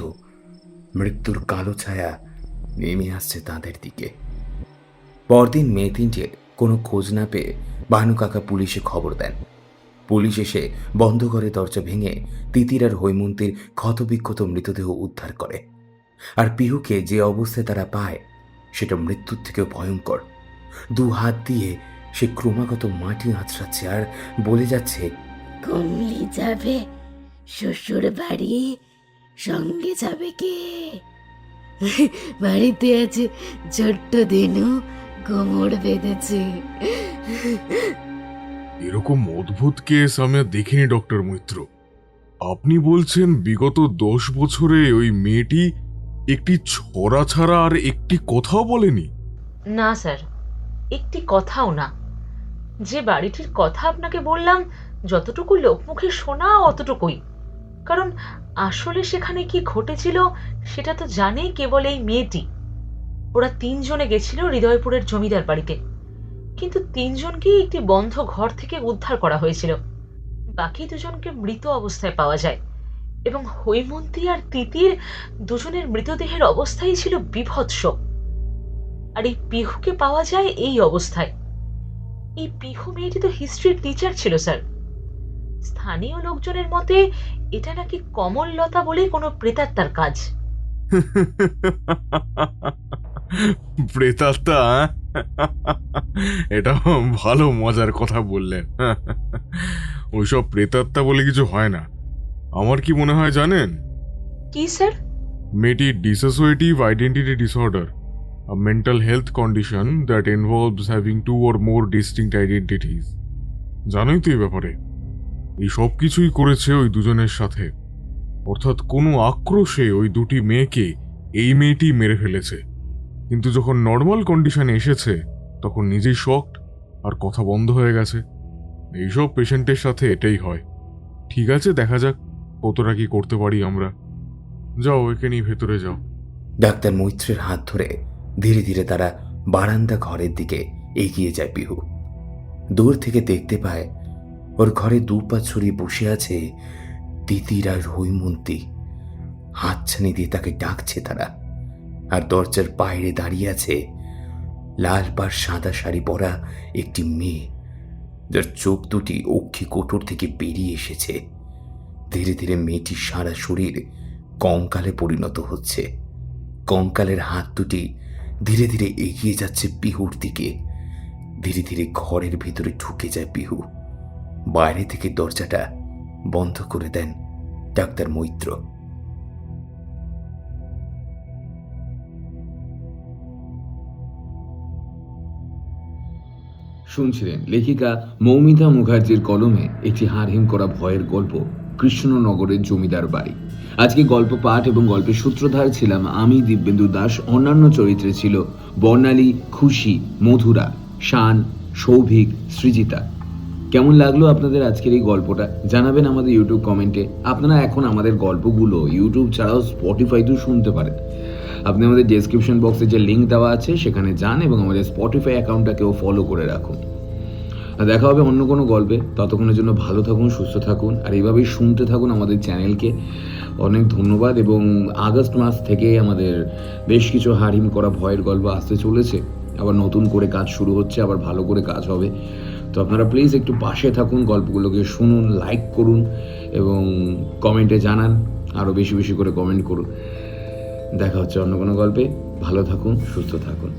মৃত্যুর কালো ছায়া নেমে আসছে তাদের দিকে। পরদিন মেয়ে তিনটের কোনো খোঁজ না পেয়ে ভানু কাকা পুলিশে খবর দেন। পুলিশ এসে বন্ধ ঘরে দরজা ভেঙে তিতির আর হৈমন্তীর ক্ষতবিক্ষত মৃতদেহ উদ্ধার করে। আর পিহুকে যে অবস্থায় তারা পায় সেটা মৃত্যুর থেকেও ভয়ঙ্কর। দু হাত দিয়ে সে ক্রমাগত মাটি আঁচড়াচ্ছে আর বলে যাচ্ছে, কমলি যাবে শ্বশুর বাড়ি, সঙ্গে যাবে কে? বাড়িতে আছে ছোট্ট দিনু, কোমর বেঁধেছে। এরকম অদ্ভুত কেস আমি আর দেখিনি ডক্টর মৈত্র। আপনি বলছেন বিগত 10 বছরে ওই মেয়েটি একটি ছড়া ছাড়া আর একটি কথাও বলেনি? না স্যার, একটি কথাও না। যে বাড়িটির কথা আপনাকে বললাম, যতটুকু লোকমুখে শোনা অতটুকুই। কারণ আসলে সেখানে কি ঘটেছিল সেটা তো জানেই কেবল এই মেয়েটি। ওরা 3 জনে গেছিল হৃদয়পুরের জমিদার বাড়িতে, কিন্তু 3 জনকেই একটি বন্ধ ঘর থেকে উদ্ধার করা হয়েছিল। বাকি 2 জনকে মৃত অবস্থায় পাওয়া যায় এবং হৈমন্তী আর তিতির দুজনের মৃতদেহের অবস্থাই ছিল বিভৎস। আর এই পিহুকে পাওয়া যায় এই অবস্থায়। এই পিহু মেয়েটি তো হিস্ট্রির টিচার ছিল স্যার। স্থানীয় লোকজনের মতে এটা নাকি কমললতা বলে কোনো প্রেতাত্মার কাজ। প্রেতাত্মা? এটা ভালো মজার কথা বললেন। ওইসব প্রেতাত্মা বলে কিছু হয় না। আমার কি মনে হয় জানেন? কি স্যার? মেয়েটির dissociative identity disorder, a mental health condition that involves having 2 or more distinct identities. জানোই তো এই ব্যাপারে। এই সব কিছুই করেছে ওই দুজনের সাথে। অর্থাৎ কোনো আক্রোশে ওই দুটি মেয়েকে এই মেয়েটি মেরে ফেলেছে। কিন্তু যখন নর্মাল কন্ডিশনে এসেছে তখন নিজেই শকড আর কথা বন্ধ হয়ে গেছে। এইসব পেশেন্টের সাথে এটাই হয়। ঠিক আছে, দেখা যাক কতটা কি করতে পারি আমরা। যাও, একে নিয়ে ভেতরে যাও। ডাক্তার মৈত্রের হাত ধরে ধীরে ধীরে তারা বারান্দা ঘরের দিকে এগিয়ে যায় পিহু। দূর থেকে দেখতে পায় ওর ঘরে 2 পা ছড়িয়ে বসে আছে তিতির আর হৈমন্তী। হাতছানি দিয়ে তাকে ডাকছে তারা। আর দরজার বাইরে দাঁড়িয়ে আছে লাল পাড় সাদা শাড়ি পরা একটি মেয়ে, যার চোখ দুটি অক্ষি কোটর থেকে বেরিয়ে এসেছে। ধীরে ধীরে মেয়েটির সারা শরীর কঙ্কালে পরিণত হচ্ছে। কঙ্কালের হাত দুটি ধীরে ধীরে এগিয়ে যাচ্ছে পিহুর দিকে। ধীরে ধীরে ঘরের ভেতরে ঢুকে যায় পিহু। বাইরে থেকে দরজাটা বন্ধ করে দেন ডাক্তার মৈত্র। শুনছিলেন লেখিকা মৌমিতা মুখার্জির কলমে একটি হাড়হিম করা ভয়ের গল্প, কৃষ্ণনগরের জমিদার বাড়ি। আজকে গল্প পাঠ এবং গল্পের সূত্রধার ছিলাম আমি, দিব্যেন্দু দাস। অন্যান্য চরিত্রে ছিল বর্ণালী, খুশি, মধুরা, শান, সৌভিক, সৃজিতা। কেমন লাগলো আপনাদের আজকের এই গল্পটা জানাবেন আমাদের ইউটিউব কমেন্টে। আপনারা এখন আমাদের গল্পগুলো ইউটিউব ছাড়াও স্পটিফাইতেও শুনতে পারেন। আপনি আমাদের ডেসক্রিপশন বক্সে যে লিঙ্ক দেওয়া আছে সেখানে যান এবং আমাদের স্পটিফাই অ্যাকাউন্টটাকেও ফলো করে রাখুন। আর দেখা হবে অন্য কোনো গল্পে। ততক্ষণের জন্য ভালো থাকুন, সুস্থ থাকুন, আর এইভাবেই শুনতে থাকুন আমাদের চ্যানেলকে। অনেক ধন্যবাদ। এবং আগস্ট মাস থেকে আমাদের বেশ কিছু হাড়হিম করা ভয়ের গল্প আসতে চলেছে। আবার নতুন করে কাজ শুরু হচ্ছে, আবার ভালো করে কাজ হবে। তো আপনারা প্লিজ একটু পাশে থাকুন, গল্পগুলোকে শুনুন, লাইক করুন এবং কমেন্টে জানান। আরও বেশি বেশি করে কমেন্ট করুন। দেখা হচ্ছে অন্য কোনো গল্পে। ভালো থাকুন, সুস্থ থাকুন।